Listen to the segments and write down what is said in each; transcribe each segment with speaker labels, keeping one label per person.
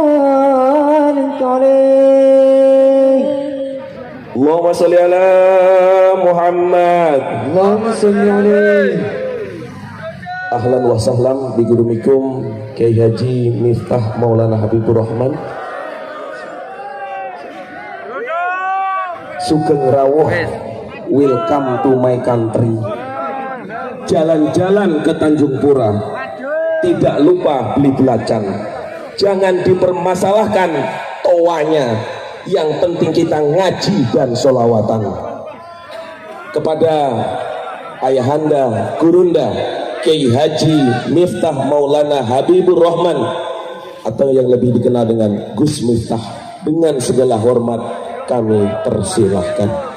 Speaker 1: وبارك عليه
Speaker 2: اللهم صل على محمد
Speaker 1: اللهم صل عليه.
Speaker 2: Ahlan wa sahlan bigurumikum Kiai Haji Miftah Maulana Habibur Rahman. Sugeng rawuh, welcome to my country. Jalan-jalan ke Tanjung Pura, tidak lupa beli belacan. Jangan dipermasalahkan toanya, yang penting kita ngaji dan sholawatan. Kepada ayahanda, gurunda Kiai Haji Miftah Maulana Habibur Rahman, atau yang lebih dikenal dengan Gus Miftah, dengan segala hormat kami persilahkan.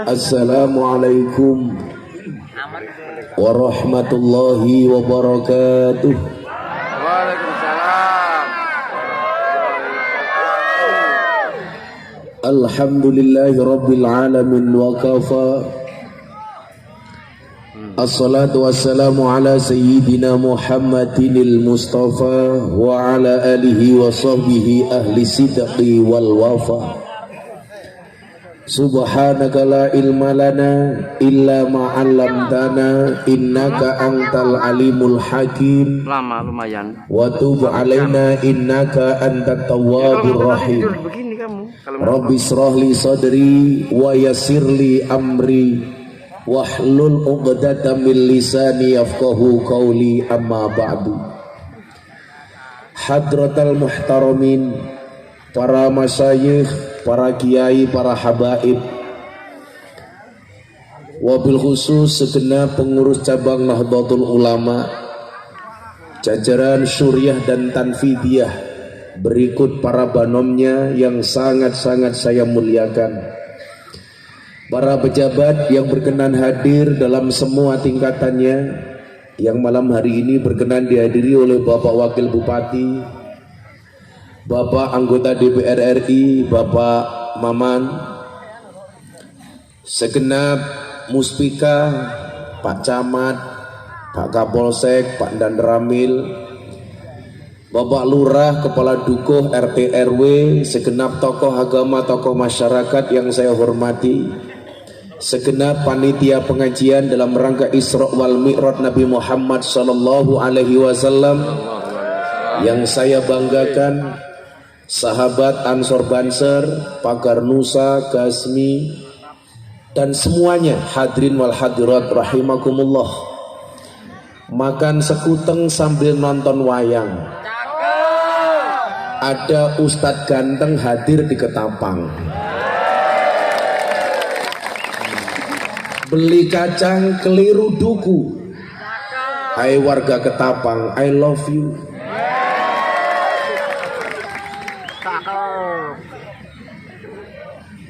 Speaker 2: Assalamualaikum warahmatullahi wabarakatuh.
Speaker 3: Waalaikumsalam.
Speaker 2: Alhamdulillahi rabbil alamin wa kafa. Assalatu wassalamu ala sayyidina Muhammadinil Mustafa wa ala alihi wa sahbihi ahli sidqi wal wafa. Subhanaka la ilma lana illa ma 'allamtana innaka antal alimul hakim.
Speaker 3: Lama lumayan.
Speaker 2: Wa tub 'alaina innaka antat tawwabur rahim.
Speaker 3: Begini kamu.
Speaker 2: Rabbi shrah li sadri wa yassir li amri wahlul 'uqdatam min lisani yafqahu qawli, amma ba'du. Hadratal muhtaramin, para masyayikh, para kiai, para habaib, wabil khusus segenap pengurus cabang Nahdlatul Ulama, jajaran syuriah dan tanfidiyah, berikut para banomnya yang sangat-sangat saya muliakan, para pejabat yang berkenan hadir dalam semua tingkatannya, yang malam hari ini berkenan dihadiri oleh Bapak Wakil Bupati, Bapak anggota DPR RI, Bapak Maman, segenap Muspika, Pak Camat, Pak Kapolsek, Pak Dan Ramil, Bapak Lurah, Kepala Dukuh, RT RW, segenap tokoh agama, tokoh masyarakat yang saya hormati, segenap panitia pengajian dalam rangka Isra wal Mi'raj Nabi Muhammad sallallahu alaihi wasallam yang saya banggakan, sahabat Ansor Banser, Pagar Nusa, Gasmi, dan semuanya hadirin wal hadirat rahimakumullah. Makan sekuteng sambil nonton wayang. Ada Ustadz ganteng hadir di Ketapang. Beli kacang keliru duku. Hai warga Ketapang, I love you.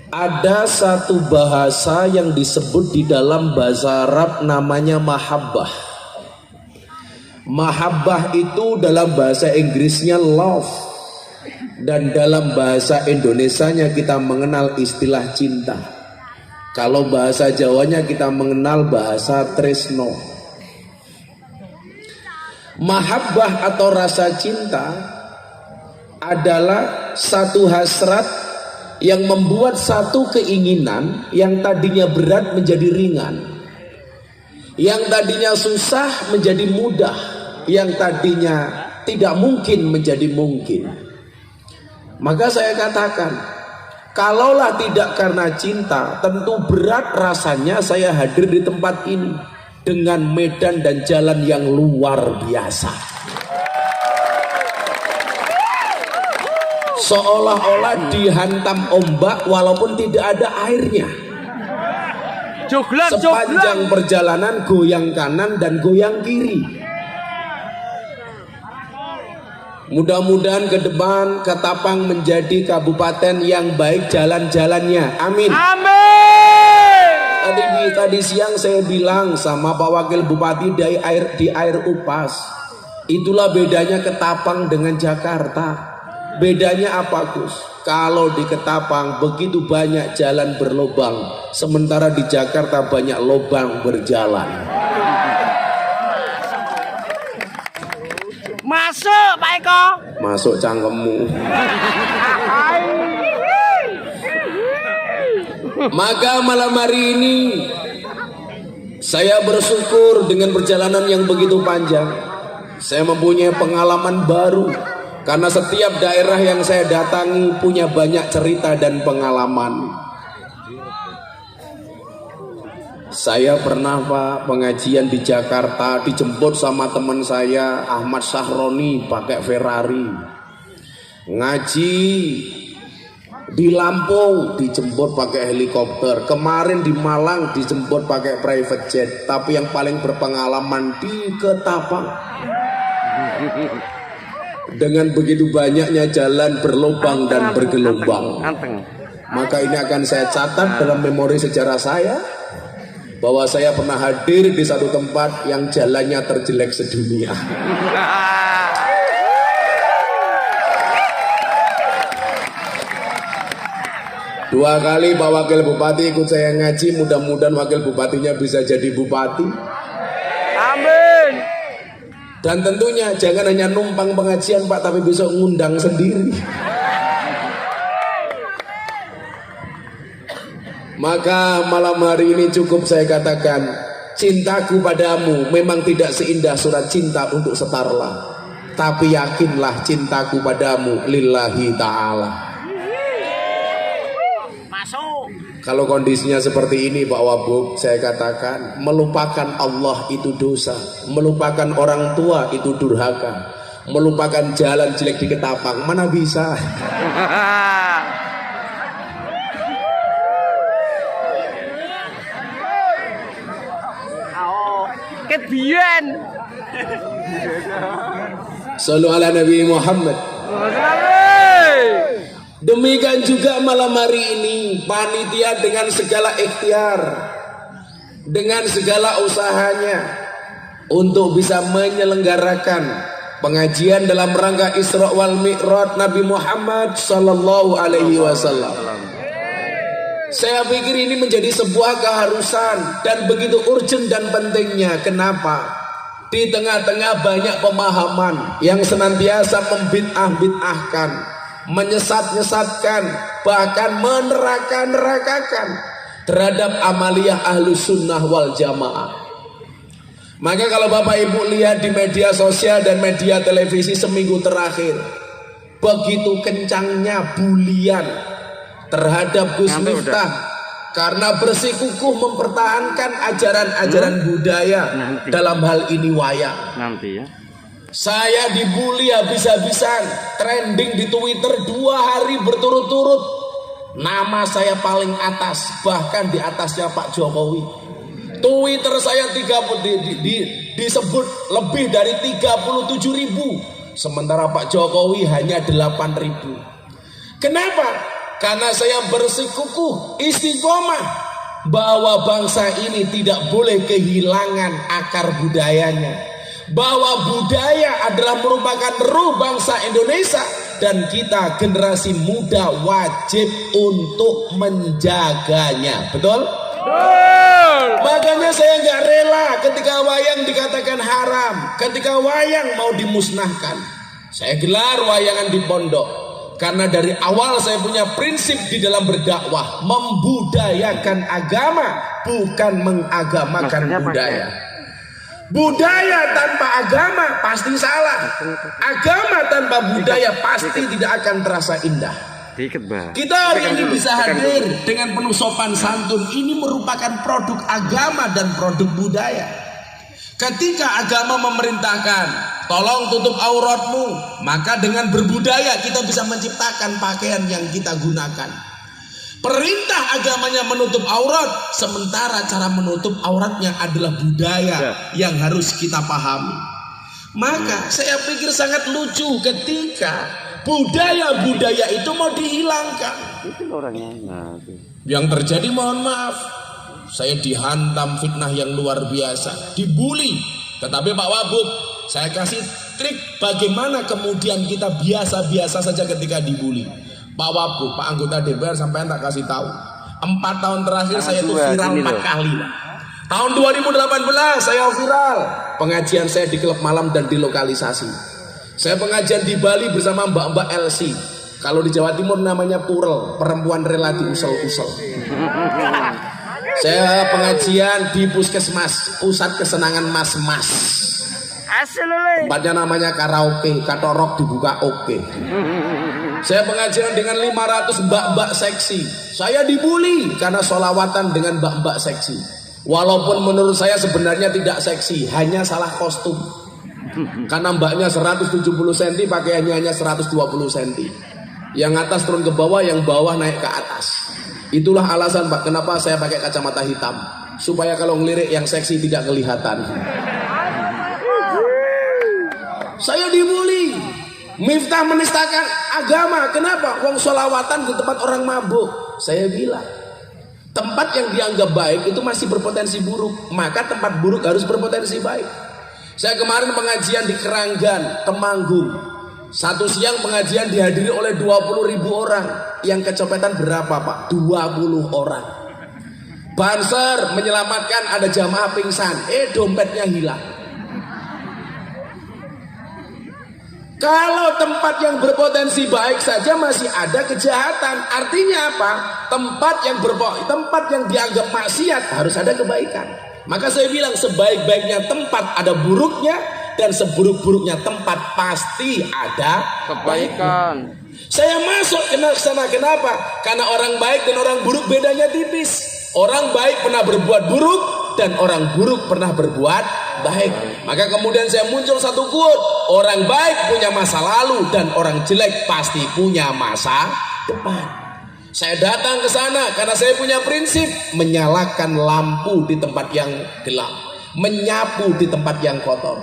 Speaker 2: Ada satu bahasa yang disebut di dalam bahasa Arab namanya mahabbah. Mahabbah itu dalam bahasa Inggrisnya love, dan dalam bahasa Indonesianya kita mengenal istilah cinta. Kalau bahasa Jawanya kita mengenal bahasa tresno. Mahabbah atau rasa cinta adalah satu hasrat yang membuat satu keinginan yang tadinya berat menjadi ringan, yang tadinya susah menjadi mudah, yang tadinya tidak mungkin menjadi mungkin. Maka saya katakan, kalaulah tidak karena cinta, tentu berat rasanya saya hadir di tempat ini dengan medan dan jalan yang luar biasa. Seolah-olah dihantam ombak walaupun tidak ada airnya. Sepanjang perjalanan goyang kanan dan goyang kiri. Mudah-mudahan ke depan Ketapang menjadi kabupaten yang baik jalan-jalannya. Amin. Tadi siang saya bilang sama Pak Wakil Bupati di air Upas, itulah bedanya Ketapang dengan Jakarta. Bedanya apa, Gus? Kalau di Ketapang begitu banyak jalan berlobang, sementara di Jakarta banyak lobang berjalan.
Speaker 3: Masuk Pak Eko.
Speaker 2: Masuk cangkemmu. Maka malam hari ini saya bersyukur dengan perjalanan yang begitu panjang. Saya mempunyai pengalaman baru, karena setiap daerah yang saya datangi punya banyak cerita dan pengalaman. Saya pernah Pak pengajian di Jakarta, dijemput sama teman saya Ahmad Sahroni pakai Ferrari. Ngaji di Lampung dijemput pakai helikopter. Kemarin di Malang dijemput pakai private jet. Tapi yang paling berpengalaman di Ketapang. Dengan begitu banyaknya jalan berlubang dan bergelombang, maka ini akan saya catat dalam memori sejarah saya, bahwa saya pernah hadir di satu tempat yang jalannya terjelek sedunia. Dua kali Pak Wakil Bupati ikut saya ngaji, mudah-mudahan Wakil Bupatinya bisa jadi bupati.
Speaker 3: Amin.
Speaker 2: Dan tentunya jangan hanya numpang pengajian Pak, tapi besok ngundang sendiri. Maka malam hari ini cukup saya katakan, cintaku padamu memang tidak seindah surat cinta untuk Setarlah, tapi yakinlah cintaku padamu lillahi ta'ala.
Speaker 3: Masuk.
Speaker 2: Kalau kondisinya seperti ini Pak Wabub, saya katakan melupakan Allah itu dosa, melupakan orang tua itu durhaka, melupakan jalan jelek di Ketapang mana bisa.
Speaker 3: Kebian.
Speaker 2: Sallu ala Nabi Muhammad. Demikian juga malam hari ini panitia dengan segala ikhtiar, dengan segala usahanya untuk bisa menyelenggarakan pengajian dalam rangka Isra wal Mi'raj Nabi Muhammad sallallahu alaihi wasallam. Saya pikir ini menjadi sebuah keharusan dan begitu urgent dan pentingnya. Kenapa? Di tengah-tengah banyak pemahaman yang senantiasa membid'ah-bid'ahkan, menyesat-nyesatkan, bahkan meneraka-nerakakan terhadap amaliyah Ahlus Sunnah wal Jamaah. Maka kalau Bapak Ibu lihat di media sosial dan media televisi seminggu terakhir, begitu kencangnya bulian terhadap Gus Miftah karena bersikukuh mempertahankan ajaran-ajaran budaya dalam hal ini wayang.
Speaker 3: Nanti ya.
Speaker 2: Saya dibully habis-habisan, trending di Twitter 2 hari berturut-turut. Nama saya paling atas, bahkan di atasnya Pak Jokowi. Twitter saya disebut lebih dari 37.000, sementara Pak Jokowi hanya 8.000. Kenapa? Karena saya bersikukuh istiqomah bahwa bangsa ini tidak boleh kehilangan akar budayanya, bahwa budaya adalah merupakan ruh bangsa Indonesia dan kita generasi muda wajib untuk menjaganya. Betul? Makanya saya nggak rela ketika wayang dikatakan haram, ketika wayang mau dimusnahkan. Saya gelar wayangan di pondok, Karena dari awal saya punya prinsip di dalam berdakwah, membudayakan agama, bukan mengagamakan budaya. Budaya tanpa agama pasti salah. Agama tanpa budaya pasti tidak akan terasa indah. Kita hari ini bisa hadir dengan penuh sopan santun. Ini merupakan produk agama dan produk budaya. Ketika agama memerintahkan tolong tutup auratmu, maka dengan berbudaya kita bisa menciptakan pakaian yang kita gunakan. Perintah agamanya menutup aurat, sementara cara menutup auratnya adalah budaya yang harus kita pahami. Maka saya pikir sangat lucu ketika budaya-budaya itu mau dihilangkan. Yang terjadi, mohon maaf, saya dihantam fitnah yang luar biasa, dibully. Tetapi Pak Wabub, saya kasih trik bagaimana kemudian kita biasa-biasa saja ketika dibully. Pak Wabub, Pak anggota DPR, sampai tak kasih tahu, 4 tahun terakhir saya itu viral 4 kali. Tahun 2018 saya viral, pengajian saya di klub malam dan di lokalisasi. Saya pengajian di Bali bersama Mbak-mbak LC. Kalau di Jawa Timur namanya Purel, perempuan rela diusel-usel. Saya pengajian di Puskesmas, pusat kesenangan mas-mas. Tempatnya namanya karaoke, katorok dibuka oke. Saya pengajian dengan 500 mbak-mbak seksi. Saya dibully karena sholawatan dengan mbak-mbak seksi. Walaupun menurut saya sebenarnya tidak seksi, hanya salah kostum. Karena mbaknya 170 cm, pakaiannya hanya 120 cm. Yang atas turun ke bawah, yang bawah naik ke atas. Itulah alasan Pak kenapa saya pakai kacamata hitam, supaya kalau ngelirik yang seksi tidak kelihatan. Saya dibully. Miftah menistakan agama. Kenapa? Wong sholawatan di tempat orang mabuk. Saya bilang, tempat yang dianggap baik itu masih berpotensi buruk, maka tempat buruk harus berpotensi baik. Saya kemarin pengajian di Keranggan, Temanggung. Satu siang pengajian dihadiri oleh 20.000 orang. Yang kecopetan berapa Pak? 20 orang. Banser menyelamatkan, ada jamaah pingsan, dompetnya hilang. Kalau tempat yang berpotensi baik saja masih ada kejahatan, artinya apa? Tempat yang dianggap maksiat harus ada kebaikan. Maka saya bilang sebaik-baiknya tempat ada buruknya, dan seburuk-buruknya tempat pasti ada kebaikan. Saya masuk ke sana, kenapa? Karena orang baik dan orang buruk bedanya tipis. Orang baik pernah berbuat buruk dan orang buruk pernah berbuat baik. Maka kemudian saya muncul satu quote, orang baik punya masa lalu dan orang jelek pasti punya masa depan. Saya datang ke sana karena saya punya prinsip menyalakan lampu di tempat yang gelap, menyapu di tempat yang kotor.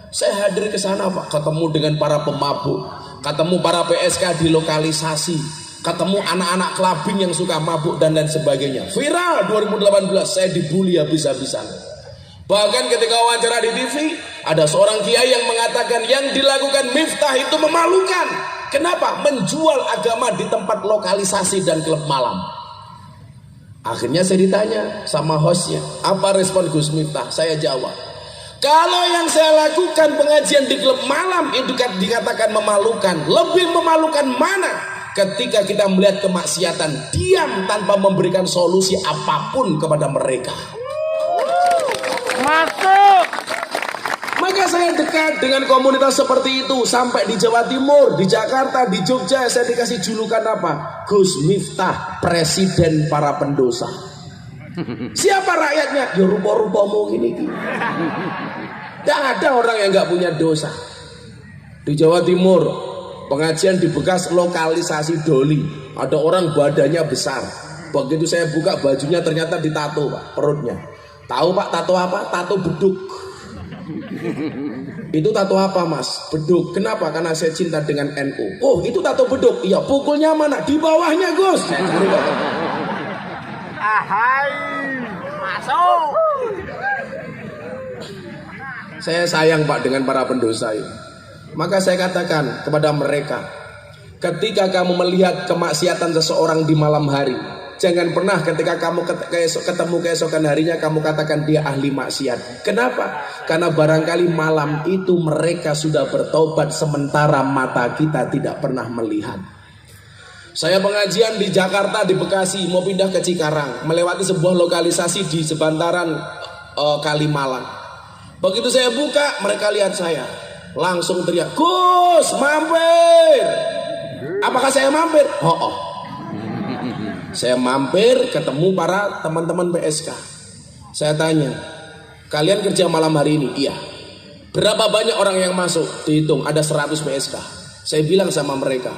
Speaker 2: Saya hadir ke sana Pak, ketemu dengan para pemabuk, ketemu para PSK di lokalisasi, ketemu anak-anak kelabing yang suka mabuk dan lain sebagainya. Viral 2018, saya dibully habis-habisan. Bahkan ketika wawancara di TV, ada seorang kiai yang mengatakan yang dilakukan Miftah itu memalukan. Kenapa? Menjual agama di tempat lokalisasi dan klub malam. Akhirnya saya ditanya sama hostnya, apa respon Gus Miftah? Saya jawab, kalau yang saya lakukan pengajian di klub malam itu dikatakan memalukan, lebih memalukan mana? Ketika kita melihat kemaksiatan, diam tanpa memberikan solusi apapun kepada mereka.
Speaker 3: Masuk.
Speaker 2: Maka saya dekat dengan komunitas seperti itu. Sampai di Jawa Timur, di Jakarta, di Jogja, saya dikasih julukan apa? Gus Miftah, presiden para pendosa. Siapa rakyatnya? Ya rupa-rupamu gini. Tidak ada orang yang gak punya dosa. Di Jawa Timur, pengajian di bekas lokalisasi Doli, ada orang badannya besar. Begitu saya buka bajunya ternyata ditato Pak, perutnya. Tahu Pak tato apa? Tato beduk. Itu tato apa Mas? Beduk. Kenapa? Karena saya cinta dengan NU. Oh itu tato beduk. Iya, pukulnya mana? Di bawahnya Gus.
Speaker 3: Ahai. Masuk.
Speaker 2: Saya sayang Pak dengan para pendosa ini. Maka saya katakan kepada mereka, ketika kamu melihat kemaksiatan seseorang di malam hari, jangan pernah ketika kamu ketemu keesokan harinya kamu katakan dia ahli maksiat. Kenapa? Karena barangkali malam itu mereka sudah bertobat sementara mata kita tidak pernah melihat. Saya pengajian di Jakarta, di Bekasi, mau pindah ke Cikarang, melewati sebuah lokalisasi di sebantaran Kalimalang. Begitu saya buka, mereka lihat saya, langsung teriak, "Gus, mampir!" Apakah saya mampir? Oh. Saya mampir, ketemu para teman-teman PSK. Saya tanya, "Kalian kerja malam hari ini?" "Iya." "Berapa banyak orang yang masuk?" Dihitung, ada 100 PSK. Saya bilang sama mereka,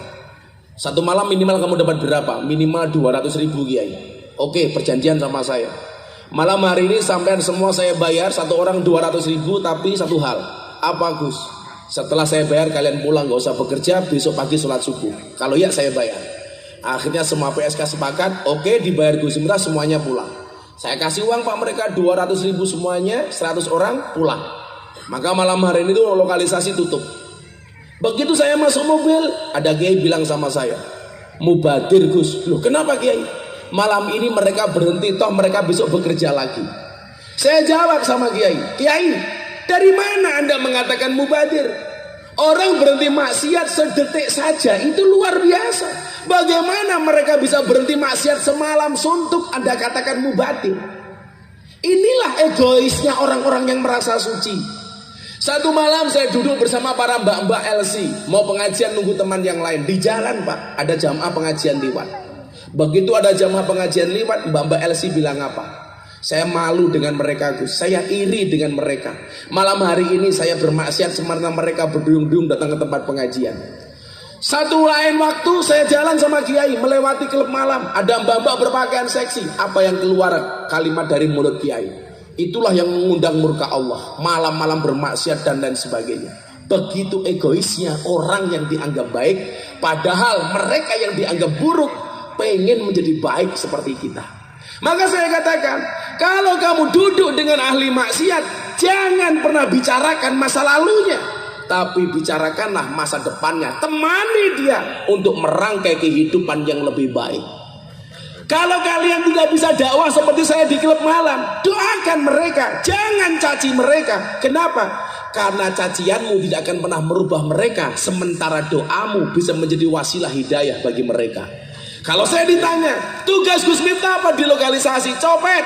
Speaker 2: "Satu malam minimal kamu dapat berapa?" "Minimal 200.000 Kiai." "Oke, perjanjian sama saya. Malam hari ini sampean semua saya bayar, satu orang 200.000, tapi satu hal." "Apa Gus?" "Setelah saya bayar kalian pulang, gak usah bekerja, besok pagi sholat subuh. Kalau iya saya bayar." Akhirnya semua PSK sepakat, oke, dibayar Gus Miftah, semuanya pulang. Saya kasih uang Pak mereka 200.000 semuanya, 100 orang pulang. Maka malam hari ini tuh lokalisasi tutup. Begitu saya masuk mobil, ada Kiai bilang sama saya, "Mubadir Gus." "Loh kenapa Kiai?" "Malam ini mereka berhenti, toh mereka besok bekerja lagi." Saya jawab sama Kiai, "Kiai, dari mana Anda mengatakan mubadir? Orang berhenti maksiat sedetik saja itu luar biasa. Bagaimana mereka bisa berhenti maksiat semalam suntuk Anda katakan mubadir?" Inilah egoisnya orang-orang yang merasa suci. Satu malam saya duduk bersama para mbak-mbak LC, mau pengajian nunggu teman yang lain di jalan Pak, ada jamaah pengajian lewat. Begitu ada jamaah pengajian lewat, mbak-mbak LC bilang apa? "Saya malu dengan mereka Gus, saya iri dengan mereka. Malam hari ini saya bermaksiat sementara mereka berduyung-duyung datang ke tempat pengajian." Satu lain waktu saya jalan sama Kiai melewati klub malam, ada mbak-mbak berpakaian seksi. Apa yang keluar kalimat dari mulut Kiai? Itulah yang mengundang murka Allah. Malam-malam bermaksiat dan lain sebagainya. Begitu egoisnya orang yang dianggap baik, padahal mereka yang dianggap buruk pengen menjadi baik seperti kita. Maka saya katakan, kalau kamu duduk dengan ahli maksiat, jangan pernah bicarakan masa lalunya, tapi bicarakanlah masa depannya. Temani dia untuk merangkai kehidupan yang lebih baik. Kalau kalian tidak bisa dakwah seperti saya di klub malam, doakan mereka, jangan caci mereka. Kenapa? Karena cacianmu tidak akan pernah merubah mereka, sementara doamu bisa menjadi wasilah hidayah bagi mereka. Kalau saya ditanya, tugas Gus Miftah apa di lokalisasi? Copet.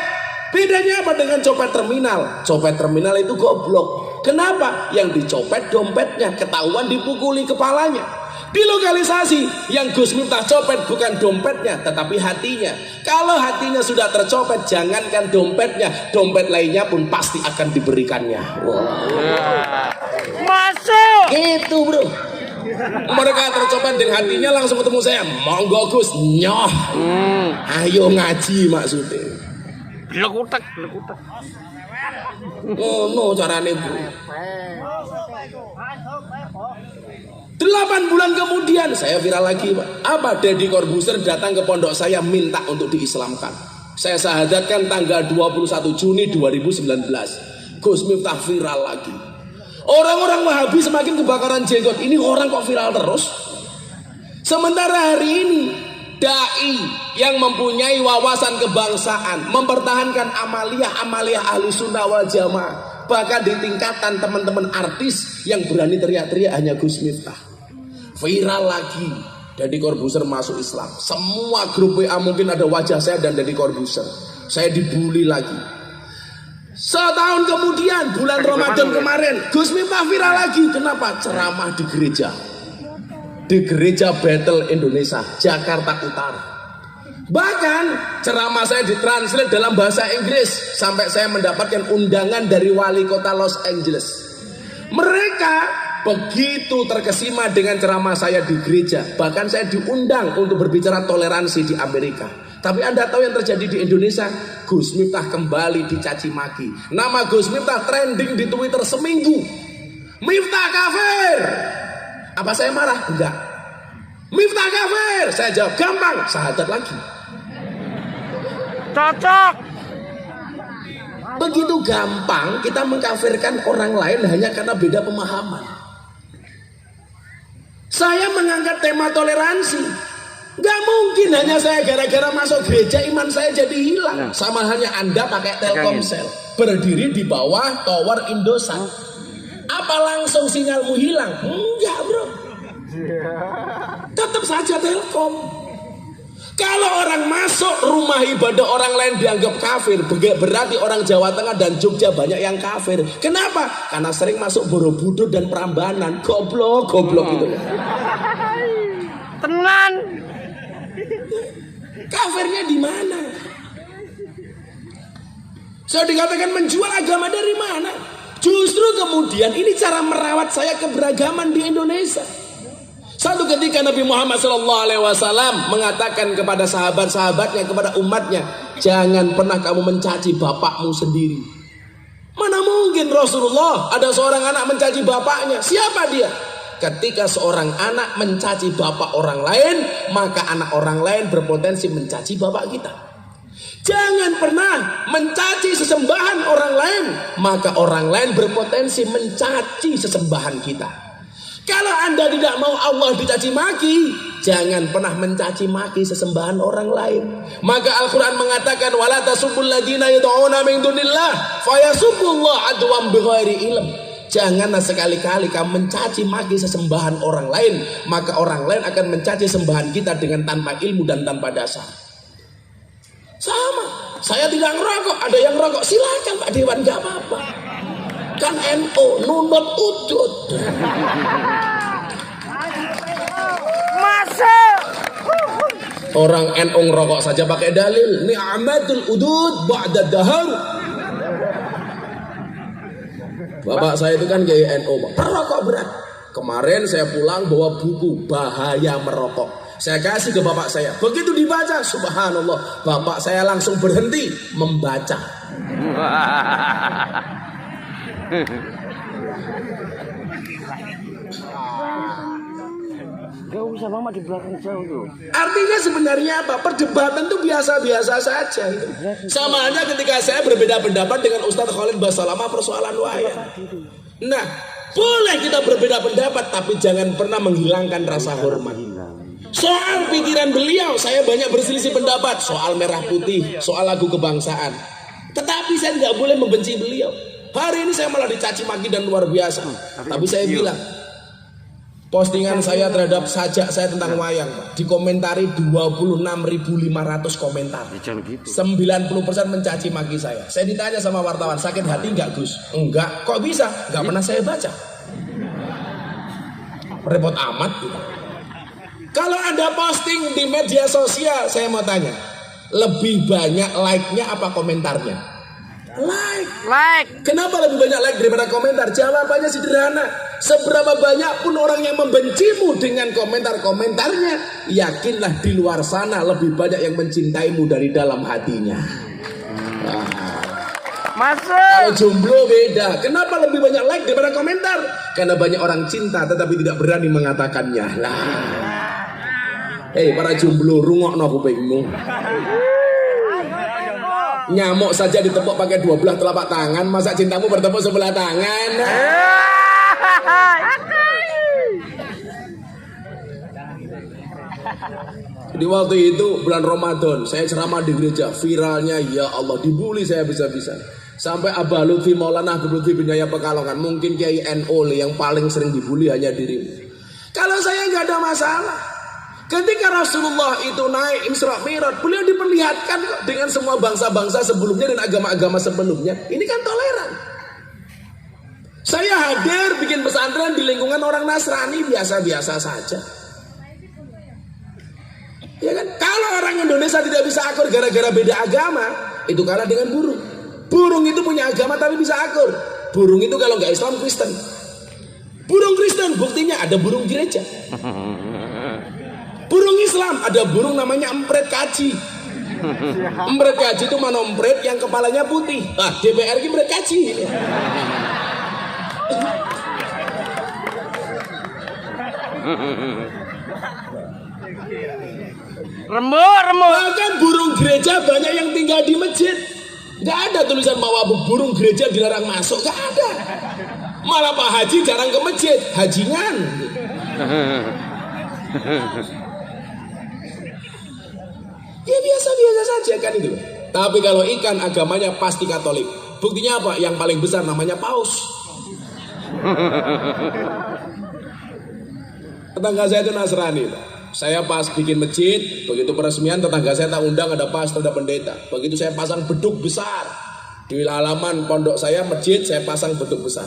Speaker 2: Bedanya apa dengan copet terminal? Copet terminal itu goblok. Kenapa? Yang dicopet dompetnya, ketahuan dipukuli kepalanya. Di lokalisasi yang Gus Miftah copet bukan dompetnya, tetapi hatinya. Kalau hatinya sudah tercopet, jangankan dompetnya, dompet lainnya pun pasti akan diberikannya.
Speaker 3: Masuk.
Speaker 2: Itu bro. Mereka tercopet dengan hatinya langsung ketemu saya. "Monggo Gus, nyoh. Ayo ngaji maksudnya."
Speaker 3: Lekutek.
Speaker 2: Oh no carane bro. 8 bulan kemudian saya viral lagi Pak. Apa? Deddy Corbuzier datang ke pondok saya minta untuk diislamkan. Saya syahadatkan tanggal 21 Juni 2019. Gus Miftah viral lagi. Orang-orang Wahabi semakin kebakaran jenggot. Ini orang kok viral terus? Sementara hari ini dai yang mempunyai wawasan kebangsaan, mempertahankan amaliyah Ahlussunnah wal Jamaah, bahkan di tingkatan teman-teman artis yang berani teriak-teriak hanya Gus Miftah. Viral lagi, Deddy Corbuzier masuk Islam. Semua grup WA mungkin ada wajah saya dan Deddy Corbuzier. Saya dibully lagi. Setahun kemudian bulan Ramadan kemarin Gus Miftah viral lagi. Kenapa? Ceramah di gereja. Di gereja Battle Indonesia Jakarta Utara. Bahkan ceramah saya ditranslate dalam bahasa Inggris sampai saya mendapatkan undangan dari wali kota Los Angeles. Mereka begitu terkesima dengan ceramah saya di gereja. Bahkan saya diundang untuk berbicara toleransi di Amerika. Tapi Anda tahu yang terjadi di Indonesia? Gus Miftah kembali dicaci maki. Nama Gus Miftah trending di Twitter seminggu. Miftah kafir. Apa saya marah? Enggak. Miftah kafir. Saya jawab gampang, syahadat lagi.
Speaker 3: Cocok.
Speaker 2: Begitu gampang kita mengkafirkan orang lain hanya karena beda pemahaman. Saya mengangkat tema toleransi. Gak mungkin hanya saya gara-gara masuk gereja iman saya jadi hilang. Sama hanya Anda pakai Telkomsel, berdiri di bawah tower Indosat. Apa langsung sinyalmu hilang? Enggak bro. Tetap saja Telkom. Kalau orang masuk rumah ibadah orang lain dianggap kafir, berarti orang Jawa Tengah dan Jogja banyak yang kafir. Kenapa? Karena sering masuk Borobudur dan Prambanan. Goblok gitu.
Speaker 3: Tenan.
Speaker 2: Kafirnya di mana? Saya dikatakan menjual agama dari mana? Justru kemudian ini cara merawat saya keberagaman di Indonesia. Satu ketika Nabi Muhammad SAW mengatakan kepada sahabat-sahabatnya, kepada umatnya, jangan pernah kamu mencaci bapakmu sendiri. Mana mungkin Rasulullah ada seorang anak mencaci bapaknya? Siapa dia? Ketika seorang anak mencaci bapak orang lain, maka anak orang lain berpotensi mencaci bapak kita. Jangan pernah mencaci sesembahan orang lain, maka orang lain berpotensi mencaci sesembahan kita. Kalau Anda tidak mau Allah dicaci maki, jangan pernah mencaci maki sesembahan orang lain. Maka Al-Quran mengatakan, wala tasubbul ladina yad'una min dunillah fayasubbullah adwan bighairi ilm. Janganlah sekali-kali kamu mencaci maki sesembahan orang lain, maka orang lain akan mencaci sembahan kita dengan tanpa ilmu dan tanpa dasar. Sama, saya tidak ngerokok, ada yang ngerokok, silakan Pak Dewan, gak apa-apa. Kan NU nunut udut.
Speaker 3: Masuk.
Speaker 2: Orang NU ngerokok saja pakai dalil ni'matul udud ba'da dahar. Bapak saya itu kan kayak NU, perokok berat. Kemarin saya pulang bawa buku bahaya merokok. Saya kasih ke bapak saya. Begitu dibaca, subhanallah, bapak saya langsung berhenti membaca.
Speaker 3: Gak usah mama di belakang jauh tuh.
Speaker 2: Artinya sebenarnya apa? Perdebatan itu biasa-biasa saja. Sama aja ketika saya berbeda pendapat dengan Ustadz Khalid Basalamah persoalan wayang. Nah, boleh kita berbeda pendapat, tapi jangan pernah menghilangkan rasa hormat. Soal pikiran beliau, saya banyak berselisih pendapat. Soal merah putih, soal lagu kebangsaan. Tetapi saya nggak boleh membenci beliau. Hari ini saya malah dicaci maki dan luar biasa. Tapi saya bilang, postingan saya terhadap sajak saya tentang wayang, Pak, dikomentari 26.500 komentar. 90% mencaci maki saya. Saya ditanya sama wartawan, sakit hati nggak Gus? Enggak. Kok bisa? Nggak pernah saya baca. Repot amat gitu. Kalau Anda posting di media sosial, saya mau tanya, lebih banyak like-nya apa komentarnya? Like. Kenapa lebih banyak like daripada komentar? Jawabannya sederhana. Seberapa banyak pun orang yang membencimu dengan komentar-komentarnya, yakinlah di luar sana lebih banyak yang mencintaimu dari dalam hatinya.
Speaker 3: Masuk.
Speaker 2: Kalau jomblo beda. Kenapa lebih banyak like daripada komentar? Karena banyak orang cinta tetapi tidak berani mengatakannya. Hei para jomblo, rungokno kupingmu. Nyamuk saja ditepuk pakai 12 telapak tangan, masa cintamu bertepuk sebelah tangan? Di waktu itu bulan Ramadan, saya ceramah di gereja, viralnya ya Allah, dibully saya bisa-bisa. Sampai Abah Lutfi Maulana Habib Lutfi bin Yahya Pekalongan, mungkin Kiai NU yang paling sering dibully hanya dirimu. Kalau saya nggak ada masalah. Ketika Rasulullah itu naik Isra Mi'raj, beliau diperlihatkan kok dengan semua bangsa-bangsa sebelumnya dan agama-agama sebelumnya. Ini kan toleran. Saya hadir bikin pesantren di lingkungan orang Nasrani biasa-biasa saja. Ya kan? Kalau orang Indonesia tidak bisa akur gara-gara beda agama, itu kalah dengan burung. Burung itu punya agama tapi bisa akur. Burung itu kalau nggak Islam Kristen. Burung Kristen buktinya ada burung gereja. Burung Islam ada burung namanya empret kaji. Empret kaji itu mana empret yang kepalanya putih. DPR ini empret kaji.
Speaker 3: Remuk.
Speaker 2: Bahkan burung gereja banyak yang tinggal di masjid. Gak ada tulisan bahwa burung gereja dilarang masuk, gak ada. Malah Pak Haji jarang ke masjid, hajingan. Ya biasa-biasa saja kan itu. Tapi kalau ikan agamanya pasti Katolik. Buktinya apa? Yang paling besar namanya paus. Tetangga saya itu Nasrani. Saya pas bikin masjid, begitu peresmian tetangga saya tak undang, ada pastor, ada pendeta. Begitu saya pasang beduk besar di halaman pondok saya, masjid, saya pasang beduk besar.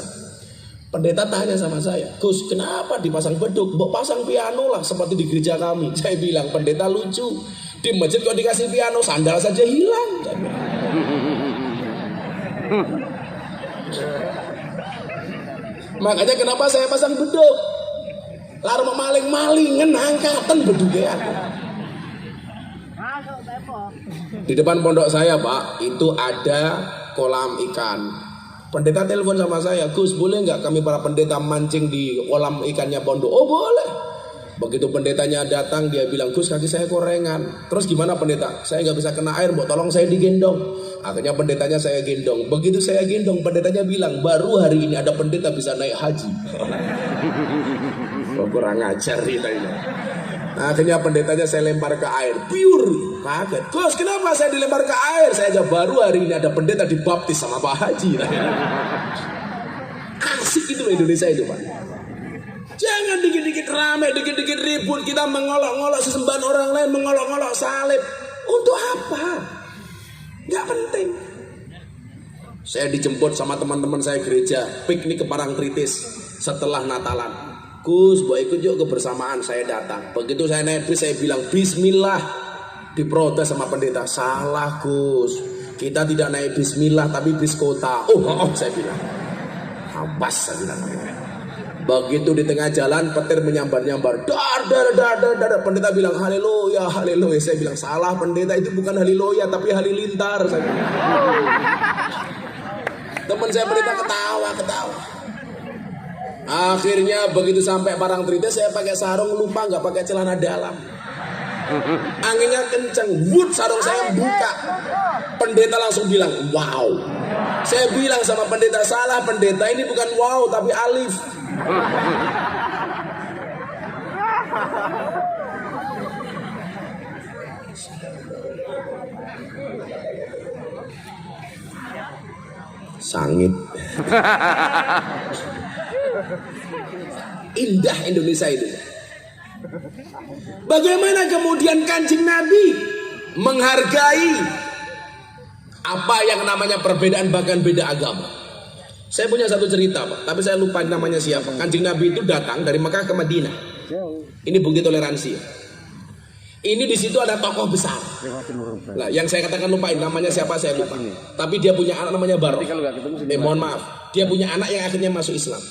Speaker 2: Pendeta tanya sama saya, Gus, kenapa dipasang beduk? Mbok pasang piano lah seperti di gereja kami. Saya bilang, pendeta lucu, di masjid kok dikasih piano, sandal saja hilang. Makanya kenapa saya pasang beduk? Lalu maling-malingen angkatan beduknya aku. Di depan pondok saya, Pak, itu ada kolam ikan. Pendeta telepon sama saya, Gus, boleh nggak kami para pendeta mancing di kolam ikannya pondok? Oh boleh. Begitu pendetanya datang, dia bilang, Gus, kaki saya korengan. Terus gimana pendeta? Saya nggak bisa kena air, Mbok, tolong saya digendong. Akhirnya pendetanya saya gendong. Begitu saya gendong, pendetanya bilang, baru hari ini ada pendeta bisa naik haji. Oh, kurang ajar kita ini. Akhirnya pendetanya saya lempar ke air, pure. Kaget, Gus, kenapa saya dilempar ke air? Saya aja baru hari ini ada pendeta dibaptis sama Pak Haji. Asik itu Indonesia itu, Pak. Jangan dikit-dikit rame, dikit-dikit ribut. Kita mengolok-ngolok sesembahan orang lain, mengolok-ngolok salib. Untuk apa? Gak penting. Saya dijemput sama teman-teman saya gereja, piknik ke Parangtritis setelah Natalan. Gus, boleh ikut yuk kebersamaan. Saya datang. Begitu saya naik bis, saya bilang Bismillah. Diprotes sama pendeta. Salah, Gus. Kita tidak naik Bismillah, tapi bis kota. Oh, saya bilang. Habas, saya bilang. Begitu di tengah jalan, petir menyambar-nyambar. Dar. Pendeta bilang haleluya, haleluya. Saya bilang salah, pendeta itu bukan haleluya, tapi halilintar. Saya bilang. Teman saya pendeta ketawa. Akhirnya begitu sampai Parangtritis, saya pakai sarung, lupa nggak pakai celana dalam. Anginnya kenceng, wut, sarung saya buka. Pendeta langsung bilang, wow. Saya bilang sama pendeta, salah pendeta, ini bukan wow tapi alif. Sangit. Indah Indonesia itu. Bagaimana kemudian Kanjeng Nabi menghargai apa yang namanya perbedaan bahkan beda agama. Saya punya satu cerita, Pak, tapi saya lupa namanya siapa. Kanjeng Nabi itu datang dari Mekah ke Madinah. Ini bukti toleransi. Ini di situ ada tokoh besar. Nah, yang saya katakan lupain namanya siapa saya lupa. Tapi dia punya anak namanya Barok. Mohon maaf, dia punya anak yang akhirnya masuk Islam.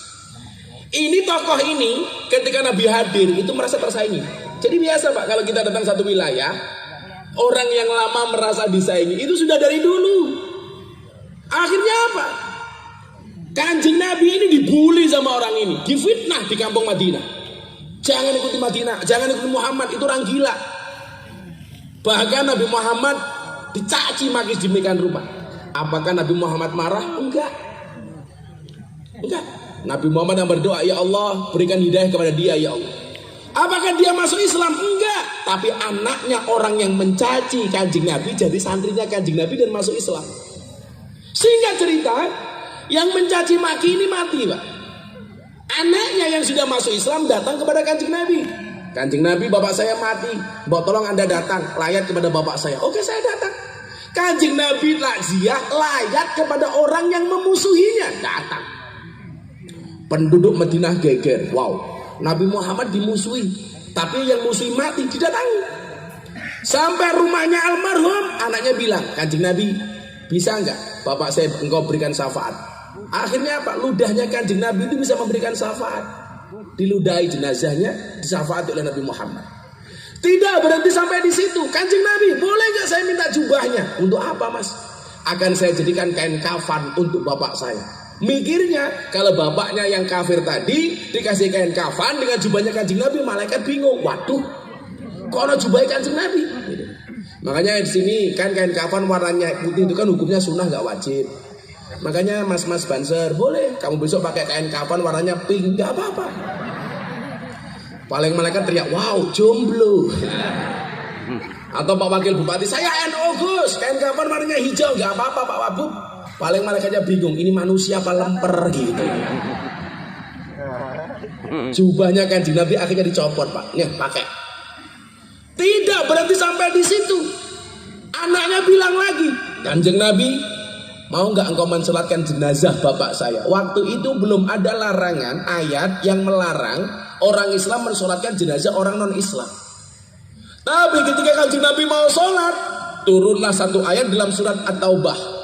Speaker 2: Ini tokoh ini ketika Nabi hadir itu merasa tersaingi. Jadi biasa, Pak, kalau kita datang satu wilayah, orang yang lama merasa disaingi itu sudah dari dulu. Akhirnya apa? Kanjeng Nabi ini dibully sama orang ini, difitnah di kampung Madinah. Jangan ikuti Madinah, jangan ikuti Muhammad, itu orang gila. Bahkan Nabi Muhammad dicaci maki sedemikian rupa. Apakah Nabi Muhammad marah? Enggak. Nabi Muhammad yang berdoa, ya Allah berikan hidayah kepada dia, ya Allah. Apakah dia masuk Islam? Enggak. Tapi anaknya orang yang mencaci Kanjeng Nabi jadi santrinya Kanjeng Nabi dan masuk Islam. Singkat cerita, yang mencaci maki ini mati, Pak. Anaknya yang sudah masuk Islam datang kepada Kanjeng Nabi. Kanjeng Nabi, bapak saya mati, Mbok tolong Anda datang, layat kepada bapak saya. Oke, saya datang. Kanjeng Nabi takziah, layat kepada orang yang memusuhinya, datang. Penduduk Madinah geger. Wow, Nabi Muhammad dimusuhi, tapi yang musuhi mati didatangi. Sampai rumahnya almarhum, anaknya bilang, Kanjeng Nabi, bisa enggak bapak saya engkau berikan syafaat? Akhirnya apa? Ludahnya Kanjeng Nabi itu bisa memberikan syafaat. Diludahi jenazahnya, disyafaati oleh Nabi Muhammad. Tidak berhenti sampai di situ. Kanjeng Nabi, boleh nggak saya minta jubahnya? Untuk apa, Mas? Akan saya jadikan kain kafan untuk bapak saya. Mikirnya kalau bapaknya yang kafir tadi dikasih kain kafan dengan jubahnya Kanjeng Nabi, malaikat bingung. Waduh, kok ada jubahnya Kanjeng Nabi? Gitu. Makanya di sini kan kain kafan warnanya putih itu kan hukumnya sunnah, nggak wajib. Makanya mas-mas banser, boleh kamu besok pakai kain kafan warnanya pink, nggak apa-apa. Paling malaikat teriak, wow, jomblo. Atau Pak Wakil Bupati, saya NU Gus, kain kafan warnanya hijau, nggak apa-apa Pak Wabub. Paling malaikatnya bingung, ini manusia apa lemper gitu. Jubahnya Kanjeng Nabi akhirnya dicopot, Pak. Nih pakai. nggak berhenti sampai di situ. Anaknya bilang lagi, Kanjeng Nabi, mau nggak engkau mensolatkan jenazah bapak saya? Waktu itu belum ada larangan ayat yang melarang orang Islam mensolatkan jenazah orang non Islam. Tapi ketika Kanjeng Nabi mau sholat, turunlah satu ayat dalam surat At-Taubah.